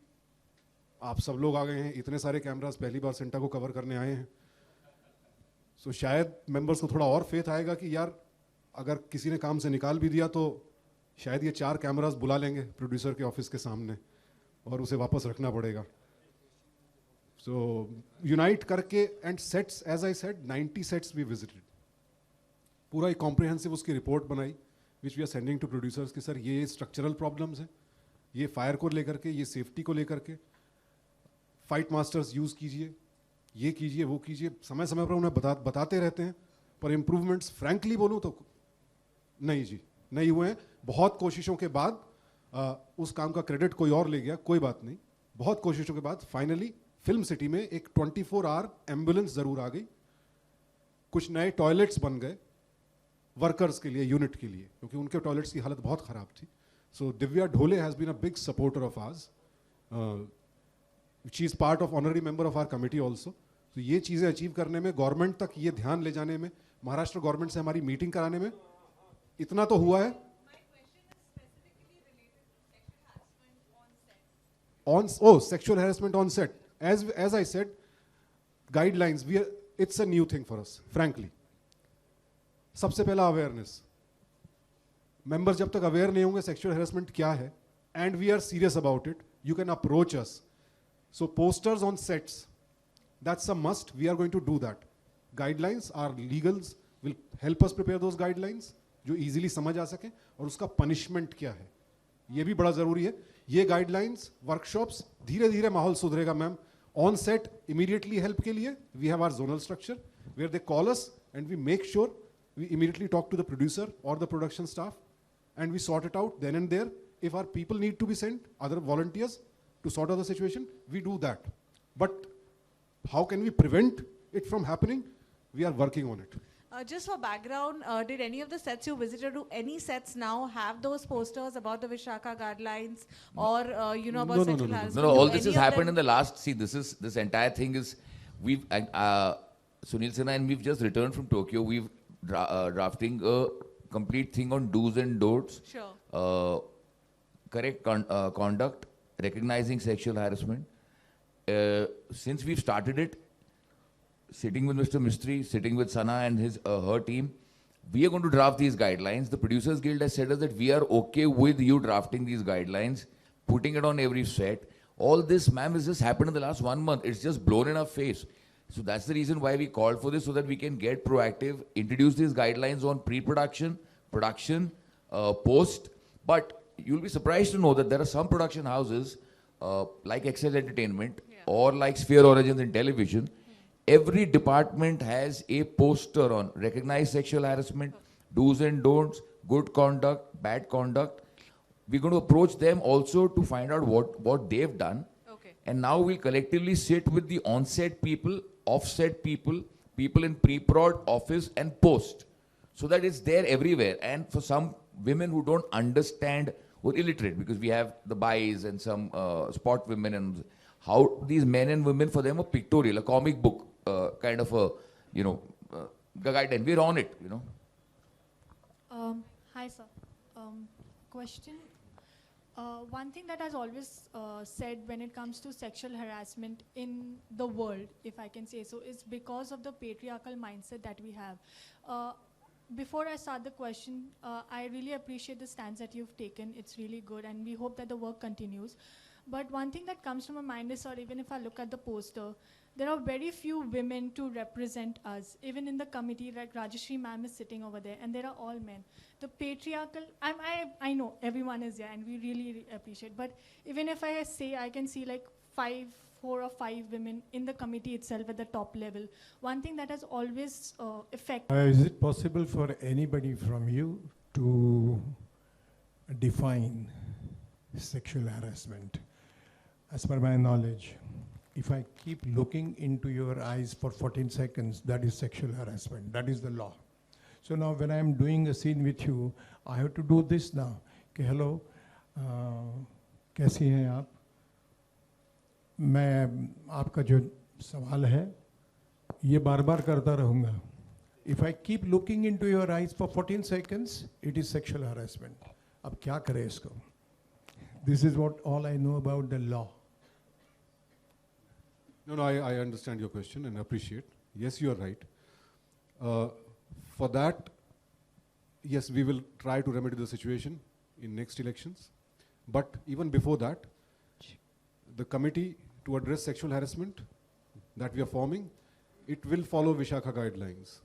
आप सब लोग आ गए हैं, इतने सारे कैमरास पहली बार सेंटा को कवर करने आए हैं, सो शायद मेंबर्स को थोड़ा और फेथ आएगा कि यार अगर किसी ने काम से निकाल भी दिया तो शायद ये 4 कैमरास बुला लेंगे प्रोड्यूसर के ऑफिस के सामने और उसे वापस रखना पड़ेगा. सो यूनाइट करके and sets, as I said 90 sets we visited. पूरा एक कॉम्प्रिहेंसिव उसकी रिपोर्ट बनाई which we are sending to producers कि सर ये स्ट्रक्चरल प्रॉब्लम्स हैं, ये फायर को लेकर के, ये सेफ्टी को लेकर के, फाइट मास्टर्स यूज़ कीजिए, ये कीजिए, वो कीजिए. समय समय पर उन्हें बताते रहते हैं, पर इम्प्रूवमेंट्स फ्रैंकली बोलूँ तो नहीं जी, नहीं हुए हैं. बहुत कोशिशों के बाद उस काम का क्रेडिट कोई और ले गया, कोई बात नहीं. बहुत कोशिशों के बाद फाइनली फिल्म सिटी में एक 24 आवर एम्बुलेंस ज़रूर आ गई. कुछ नए टॉयलेट्स बन गए वर्कर्स के लिए, यूनिट के लिए, क्योंकि उनके टॉयलेट्स की हालत बहुत ख़राब थी. So Divya Dhole has been a big supporter of ours. She is part of honorary member of our committee also. तो ये चीज़ें अचीव करने में, गवर्नमेंट तक ये ध्यान ले जाने में, महाराष्ट्र गवर्नमेंट से हमारी मीटिंग कराने में, इतना तो हुआ है. Sexual harassment on set. As I said, guidelines. It's a new thing for us, frankly. सबसे पहला अवेयरनेस. मेंबर्स जब तक अवेयर नहीं होंगे सेक्सुअल हैरेसमेंट क्या है, and we are serious about it, you can approach us. So posters on sets, that's a must. We are going to do that. Guidelines, our legals will help us prepare those guidelines जो इजीली समझ आ सके, और उसका पनिशमेंट क्या है ये भी बड़ा जरूरी है. ये गाइडलाइंस, वर्कशॉप्स, धीरे धीरे माहौल सुधरेगा ma'am. On set immediately help के लिए we have our zonal structure where they call us and we make sure we immediately talk to the producer or the production staff and we sort it out then and there. If our people need to be sent, other volunteers to sort out the situation, we do that. But how can we prevent it from happening? We are working on it. Just for background, did any of the sets you visited, do any sets now have those posters about the Vishaka guidelines or about sexual harassment? No, all Do this any has of happened them- in the last, see, this entire thing is, Sunil Sinha and we've just returned from Tokyo. We've drafting a complete thing on do's and don'ts. Sure. Correct conduct, recognizing sexual harassment. Since we've started it, sitting with Mr. Mistry, sitting with Sana and her team, we are going to draft these guidelines. The Producers Guild has said us that we are okay with you drafting these guidelines, putting it on every set. All this, ma'am, has just happened in the last 1 month. It's just blown in our face. So that's the reason why we called for this, so that we can get proactive, introduce these guidelines on pre-production, production, post. But you'll be surprised to know that there are some production houses like Excel Entertainment or like Sphere Origins in television. Every department has a poster on recognize sexual harassment, do's and don'ts, good conduct, bad conduct. We're going to approach them also to find out what they've done. Okay. And now we'll collectively sit with the on-set people, off-set people, people in pre-prod, office and post, so that it's there everywhere. And for some women who don't understand or illiterate, because we have the buys and some spot women, and how these men and women, for them a pictorial, a comic book kind of a, guideline. We're on it, Hi, sir. Question. One thing that has always said when it comes to sexual harassment in the world, if I can say so, is because of the patriarchal mindset that we have. Before I start the question, I really appreciate the stance that you've taken. It's really good, and we hope that the work continues. But one thing that comes to my mind is, or even if I look at the poster, there are very few women to represent us. Even in the committee, like Rajashri ma'am is sitting over there, and there are all men. The patriarchal, I know everyone is here, and we really appreciate. But even if I say, I can see like 4 or 5 women in the committee itself at the top level. One thing that has always affected. Is it possible for anybody from you to define sexual harassment? As per my knowledge, if I keep looking into your eyes for 14 seconds, that is sexual harassment. That is the law. So now when I am doing a scene with you, I have to do this now. Okay, hello, कैसी हैं आप? मैं आपका जो सवाल है ये बार बार करता रहूँगा. If I keep looking into your eyes for 14 seconds, it is sexual harassment. अब क्या करें इसको? This is what all I know about the law. No, no, I understand your question and appreciate. Yes, you are right. For that, yes, we will try to remedy the situation in next elections. But even before that, the committee to address sexual harassment that we are forming, it will follow Vishakha guidelines.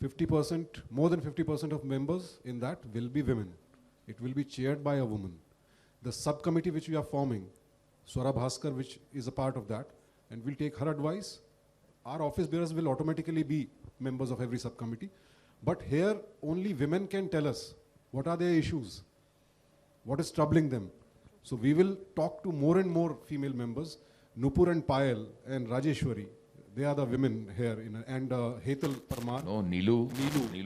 50%, more than 50% of members in that will be women. It will be chaired by a woman. The subcommittee which we are forming, Swara Bhaskar, which is a part of that, and we'll take her advice. Our office bearers will automatically be members of every subcommittee. But here, only women can tell us what are their issues, what is troubling them. So we will talk to more and more female members. Nupur and Payal and Rajeshwari, they are the women here, and Hetal Parmar. No, Neelu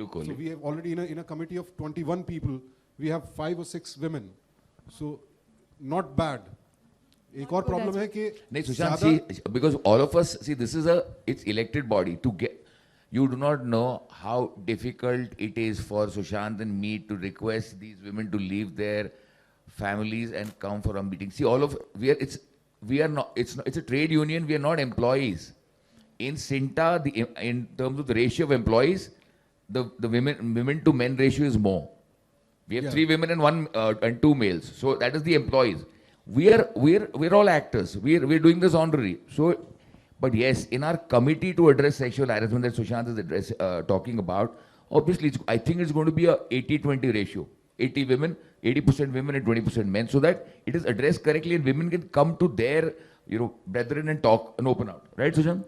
Kohli. So we have already in a committee of 21 people, we have 5 or 6 women. So not bad. एक और problem है कि नहीं Sushant, see, because all of us, see, this is it's elected body to get. You do not know how difficult it is for Sushant and me to request these women to leave their families and come for a meeting. See, it's a trade union. We are not employees. In Sinta, in terms of the ratio of employees, the women to men ratio is more. We have 3 women and 2 males. So that is the employees. We're all actors. We're doing this honorary. So, but yes, in our committee to address sexual harassment that Sushant is talking about, obviously, I think it's going to be a 80-20 ratio. 80% women and 20% men, so that it is addressed correctly and women can come to their, brethren and talk and open out. Right, Sushant?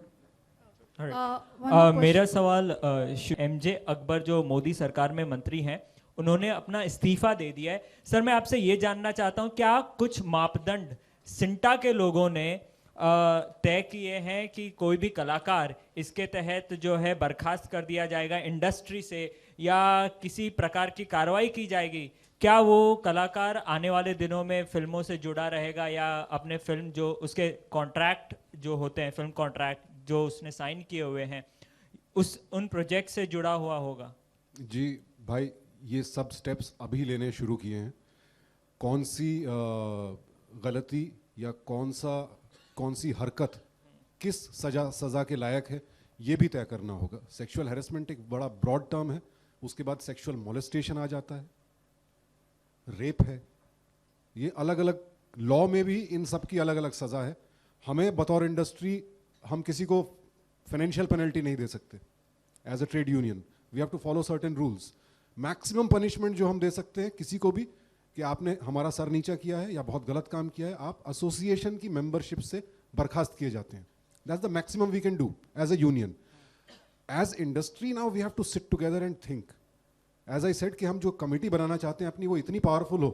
मेरा सवाल एमजे अकबर जो मोदी सरकार में मंत्री हैं, उन्होंने अपना इस्तीफा दे दिया है। सर, मैं आपसे ये जानना चाहता हूं, क्या कुछ मापदंड सिंटा के लोगों ने तय किए हैं कि कोई भी कलाकार इसके तहत जो है बर्खास्त कर दिया जाएगा इंडस्ट्री से, या किसी प्रकार की कार्रवाई की जाएगी? क्या वो कलाकार आने वाले दिनों में फिल्मों से जुड़ा रहेगा, या अपने फिल्म जो उसके कॉन्ट्रैक्ट जो होते हैं, फिल्म कॉन्ट्रैक्ट जो उसने साइन किए हुए हैं, उन प्रोजेक्ट से जुड़ा हुआ होगा? जी भाई, ये सब स्टेप्स अभी लेने शुरू किए हैं। कौन सी गलती या कौन सी हरकत किस सजा के लायक है, ये भी तय करना होगा। सेक्सुअल हैरेसमेंट एक बड़ा ब्रॉड टर्म है, उसके बाद सेक्सुअल मोलेस्टेशन आ जाता है, रेप है, ये अलग अलग लॉ में भी इन सब की अलग अलग सजा है। हमें बतौर इंडस्ट्री हम किसी को फाइनेंशियल पेनल्टी नहीं दे सकते। As a trade union we have to follow certain rules. Maximum punishment जो हम दे सकते हैं किसी को भी कि आपने हमारा सर नीचा किया है या बहुत गलत काम किया है, आप एसोसिएशन की मेंबरशिप से बर्खास्त किए जाते हैं। That's the maximum we can do as a union. As industry now we have to sit together and think. As I said कि हम जो कमेटी बनाना चाहते हैं अपनी, वो इतनी पावरफुल हो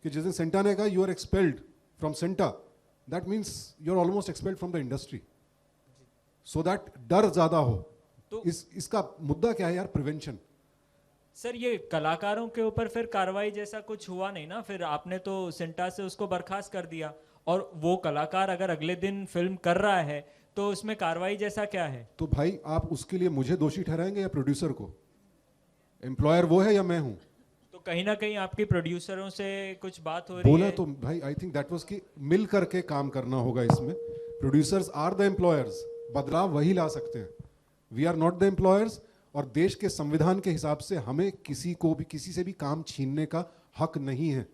कि जिस दिन सेंटा ने कहा you are expelled from CINTAA, that means you are almost expelled from the industry, so that डर ज्यादा हो। तो इसका मुद्दा क्या है यार? प्रिवेंशन। सर, ये कलाकारों के ऊपर फिर कार्रवाई जैसा कुछ हुआ नहीं ना? फिर आपने तो सिंटा से उसको बर्खास्त कर दिया, और वो कलाकार अगर अगले दिन फिल्म कर रहा है तो उसमें कार्रवाई जैसा क्या है? तो भाई, आप उसके लिए मुझे दोषी ठहराएंगे या प्रोड्यूसर को? एम्प्लॉयर वो है या मैं हूं? तो कहीं ना कहीं आपकी प्रोड्यूसरों से कुछ बात हो रही बोला है? तो भाई, आई थिंक दैट वाज कि मिल करके काम करना होगा इसमें। प्रोड्यूसर्स आर द एम्प्लॉयर्स, बदलाव वही ला सकते हैं। We are not the employers, और देश के संविधान के हिसाब से हमें किसी को भी किसी से भी काम छीनने का हक नहीं है।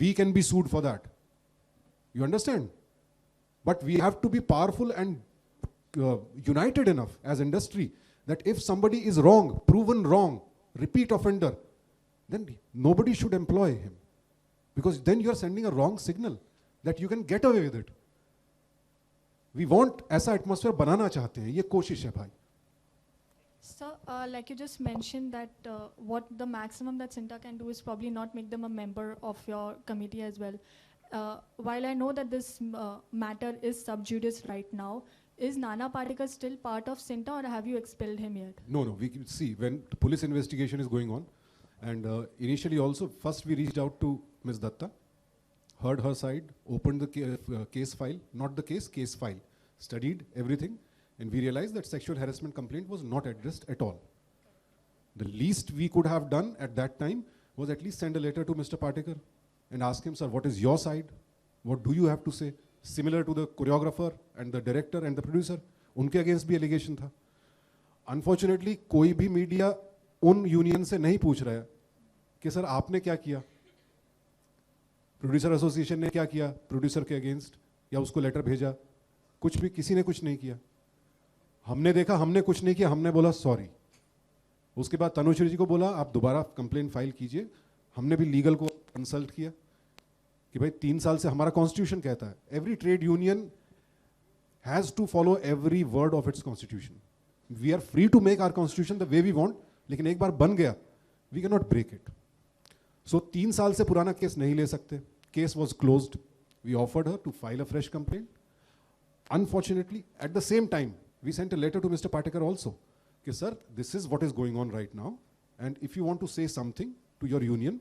We can be sued for that, you understand? But we have to be powerful and united enough as industry that if somebody is wrong, proven wrong, repeat offender, then nobody should employ him, because then you are sending a wrong signal that you can get away with it. We want ऐसा atmosphere बनाना चाहते हैं, ये कोशिश है भाई। Sir, like you just mentioned that what the maximum that Sinta can do is probably not make them a member of your committee as well. While I know that this matter is sub judice right now, is Nana Patekar still part of Sinta, or have you expelled him yet? No, we can see when the police investigation is going on, and initially also first we reached out to Ms. Datta, heard her side, opened the case file, not the case file, studied everything, and we realized that sexual harassment complaint was not addressed at all. The least we could have done at that time was at least send a letter to Mr. Patekar, and ask him, sir, what is your side? What do you have to say? Similar to the choreographer and the director and the producer. उनके against भी allegation था. Unfortunately, कोई भी मीडिया उन यूनियन से नहीं पूछ रहा है कि सर आपने क्या किया, प्रोड्यूसर एसोसिएशन ने क्या किया प्रोड्यूसर के अगेंस्ट, या उसको लेटर भेजा. कुछ भी किसी ने कुछ नहीं किया. हमने देखा हमने कुछ नहीं किया, हमने बोला सॉरी. उसके बाद तनुश्री जी को बोला आप दोबारा कंप्लेंट फाइल कीजिए. हमने भी लीगल को कंसल्ट किया कि भाई 3 साल से हमारा कॉन्स्टिट्यूशन कहता है every trade union has to follow every word of its constitution. We are free to make our constitution the way we want, लेकिन एक बार बन गया we can not break it. So 3 साल से पुराना केस नहीं ले सकते. Case was closed. We offered her to file a fresh complaint. Unfortunately, at the same time, we sent a letter to Mr. Patekar also. कि sir, this is what is going on right now, and if you want to say something to your union,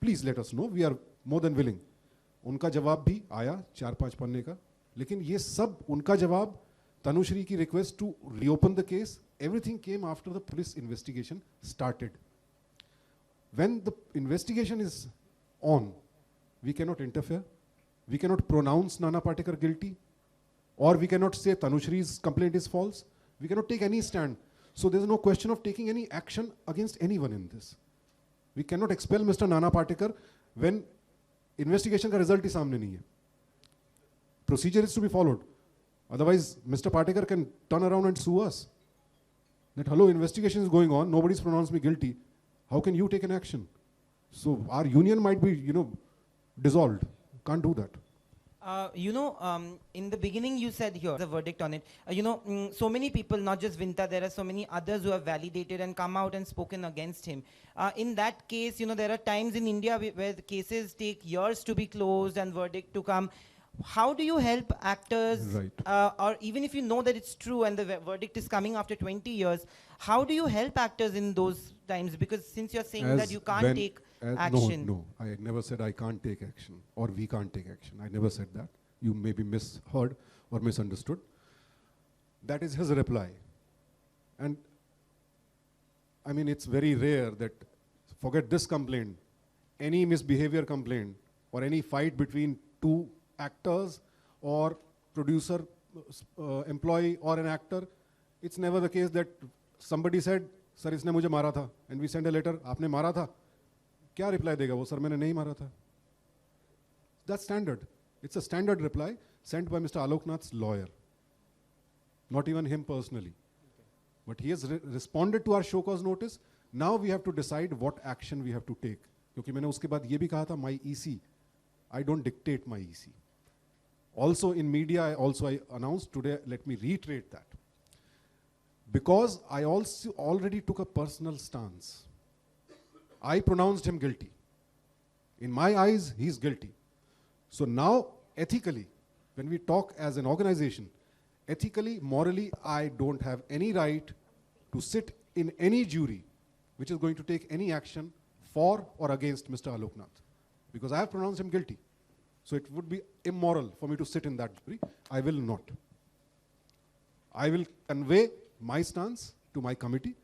please let us know. We are more than willing. उनका जवाब भी आया 4-5 पन्ने का, लेकिन ये सब उनका जवाब, तनुश्री की request to reopen the case, everything came after the police investigation started. When the investigation is on, we cannot interfere. We cannot pronounce Nana Patekar guilty. Or we cannot say Tanushri's complaint is false. We cannot take any stand. So there's no question of taking any action against anyone in this. We cannot expel Mr. Nana Patekar when investigation का result ही सामने नहीं है. Procedure is to be followed. Otherwise, Mr. Patekar can turn around and sue us. That hello, investigation is going on. Nobody's pronounced me guilty. How can you take an action? So our union might be, dissolved. Can't do that. In the beginning you said here, the verdict on it, so many people, not just Vinta, there are so many others who have validated and come out and spoken against him. In that case, there are times in India where the cases take years to be closed and verdict to come. How do you help actors, Right. or even if you know that it's true and the verdict is coming after 20 years, how do you help actors in those times? Because since you're saying that you can't take action. No, I never said I can't take action or we can't take action. I never said that. You may be misheard or misunderstood. That is his reply. And I mean, it's very rare that, forget this complaint, any misbehavior complaint or any fight between two actors or producer, employee or an actor, it's never the case that somebody said, sir, इसने मुझे मारा था, and we send a letter, आपने मारा था. क्या रिप्लाई देगा वो, सर मैंने नहीं मारा था. That's standard. It's a standard reply sent by Mr. Aloknath's lawyer. Not even him personally. But he has responded to our show cause notice. Now we have to decide what action we have to take. क्योंकि मैंने उसके बाद ये भी कहा था, my EC, I don't dictate my EC. Also in media, I announced today, let me reiterate that. Because I also already took a personal stance. I pronounced him guilty. In my eyes, he's guilty. So now, ethically, when we talk as an organization, ethically, morally, I don't have any right to sit in any jury which is going to take any action for or against Mr. Aloknath. Because I have pronounced him guilty. So it would be immoral for me to sit in that jury. I will not. I will convey my stance to my committee.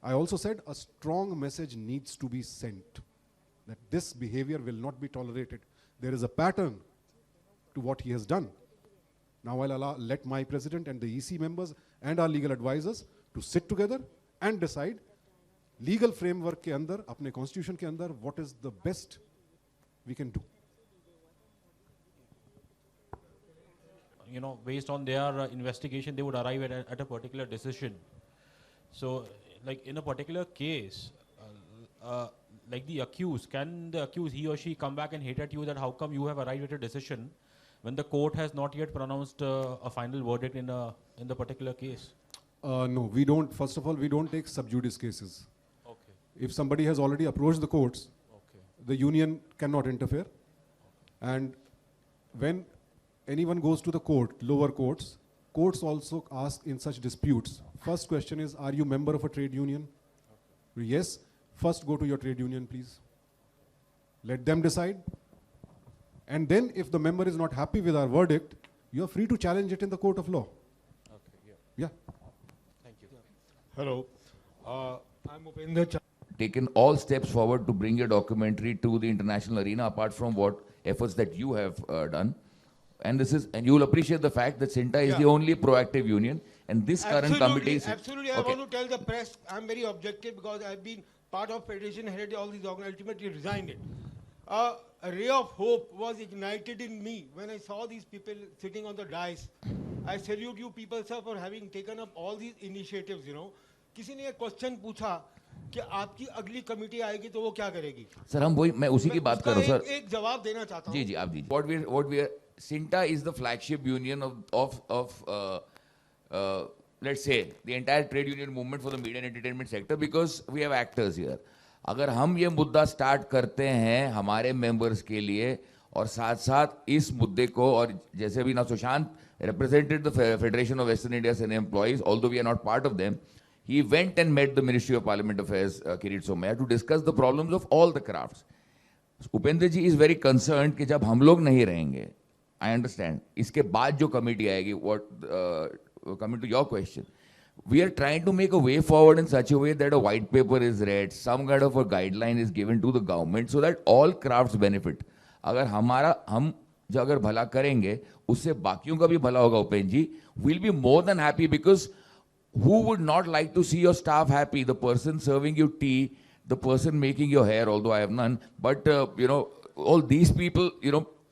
I also said a strong message needs to be sent that this behavior will not be tolerated. There is a pattern to what he has done. Now I'll let my president and the EC members and our legal advisors to sit together and decide legal framework के अंदर, अपने constitution के अंदर, what is the best we can do. Based on their investigation, they would arrive at a particular decision. So, like in a particular case, like the accused, can the accused, he or she, come back and hate at you that how come you have arrived at a decision when the court has not yet pronounced a final verdict in the particular case? No, we don't. First of all, we don't take sub judice cases. Okay. If somebody has already approached the courts, Okay. the union cannot interfere. And when anyone goes to the court, lower courts, courts also ask in such disputes. First question is, are you member of a trade union? Okay. Yes. First go to your trade union, please. Let them decide. And then if the member is not happy with our verdict, you are free to challenge it in the court of law. Okay, Yeah. Thank you. Hello. I'm Upendra taken all steps forward to bring your documentary to the international arena, apart from what efforts that you have done. And you will appreciate the fact that Sinta is the only proactive union, and this current committee is... Absolutely, I want to tell the press, I'm very objective because I've been part of Federation, headed all these organizations, ultimately resigned it. A ray of hope was ignited in me when I saw these people sitting on the dais. I salute you people, sir, for having taken up all these initiatives, you know. किसी ने एक क्वेश्चन पूछा कि आपकी अगली कमेटी आएगी तो वो क्या करेगी? सर हम वही मैं उसी की बात कर रहा हूँ सर. एक जवाब देना चाहता हूँ. जी आप दीजिए. What we are Sinta is the flagship union of let's say the entire trade union movement for the media and entertainment sector, because we have actors here. अगर हम ये मुद्दा स्टार्ट करते हैं हमारे मेंबर्स के लिए और साथ साथ इस मुद्दे को, और जैसे भी ना Sushant represented the Federation of Western India's employees, although we are not part of them, he went and met the Ministry of Parliament Affairs, Kirit Somaiya, to discuss the problems of all the crafts. Upendra ji is very concerned कि जब हम लोग नहीं रहेंगे, I understand, इसके बाद जो कमेटी आएगी, coming to your question, we are trying to make a way forward in such a way that a white paper is read, some kind of a guideline is given to the government so that all crafts benefit. अगर हम जो अगर भला करेंगे उससे बाकियों का भी भला होगा उपेंद्र जी. We'll be more than happy, because who would not like to see your staff happy? The person serving you tea, the person making your hair, although I have none, but all these people,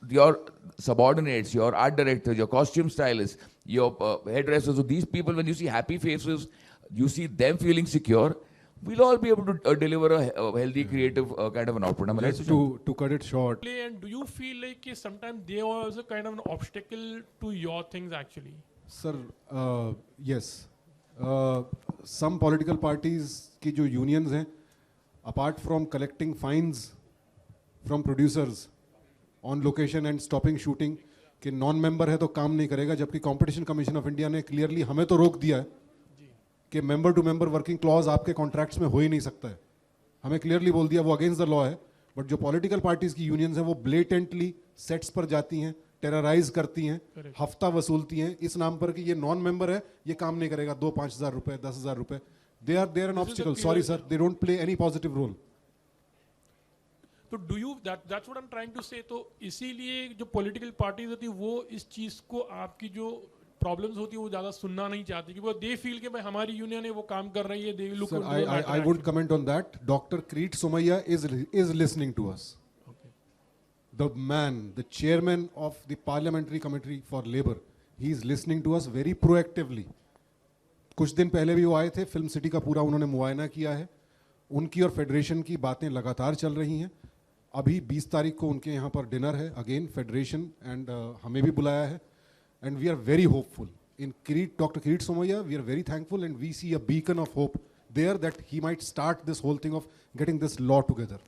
your subordinates, your art directors, your costume stylists, your hairdressers, so these people, when you see happy faces, you see them feeling secure, we'll all be able to deliver a healthy, creative kind of an output. Just to cut it short. And do you feel like sometimes they are also kind of an obstacle to your things actually? Sir, yes. Some political parties की जो unions हैं, apart from collecting fines from producers on location and stopping shooting, कि non-member है तो काम नहीं करेगा, जबकि Competition Commission of India ने clearly हमें तो रोक दिया है कि member to member working clause आपके contracts में हो ही नहीं सकता है. हमें clearly बोल दिया वो against the law है, but जो political parties की unions हैं वो blatantly sets पर जाती हैं, टेरराइज करती हैं, हफ्ता वसूलती हैं इस नाम पर कि ये नॉन मेंबर है, ये काम नहीं करेगा, 2-5,000 रुपए, 10,000 रुपए. They are an obstacle. Sorry sir, they don't play any positive role. तो do you that's what I'm trying to say. तो इसीलिए जो political parties होती है वो इस चीज को आपकी जो problems होती है वो ज़्यादा सुनना नहीं चाहती, क्योंकि they feel कि भाई हमारी union है वो काम कर रही है. They look. Sir, I would comment on that. Dr. Kirit Somaiya is listening to us. The man, the chairman of the Parliamentary Committee for Labour, he is listening to us very proactively. कुछ दिन पहले भी वो आए थे, फिल्म सिटी का पूरा उन्होंने मुआयना किया है. उनकी और फेडरेशन की बातें लगातार चल रही हैं. अभी 20 तारीख को उनके यहाँ पर डिनर है, अगेन फेडरेशन एंड हमें भी बुलाया है. And we are very hopeful. In Dr. Kirit Somaiya, we are very thankful, and we see a beacon of hope there that he might start this whole thing of getting this law together.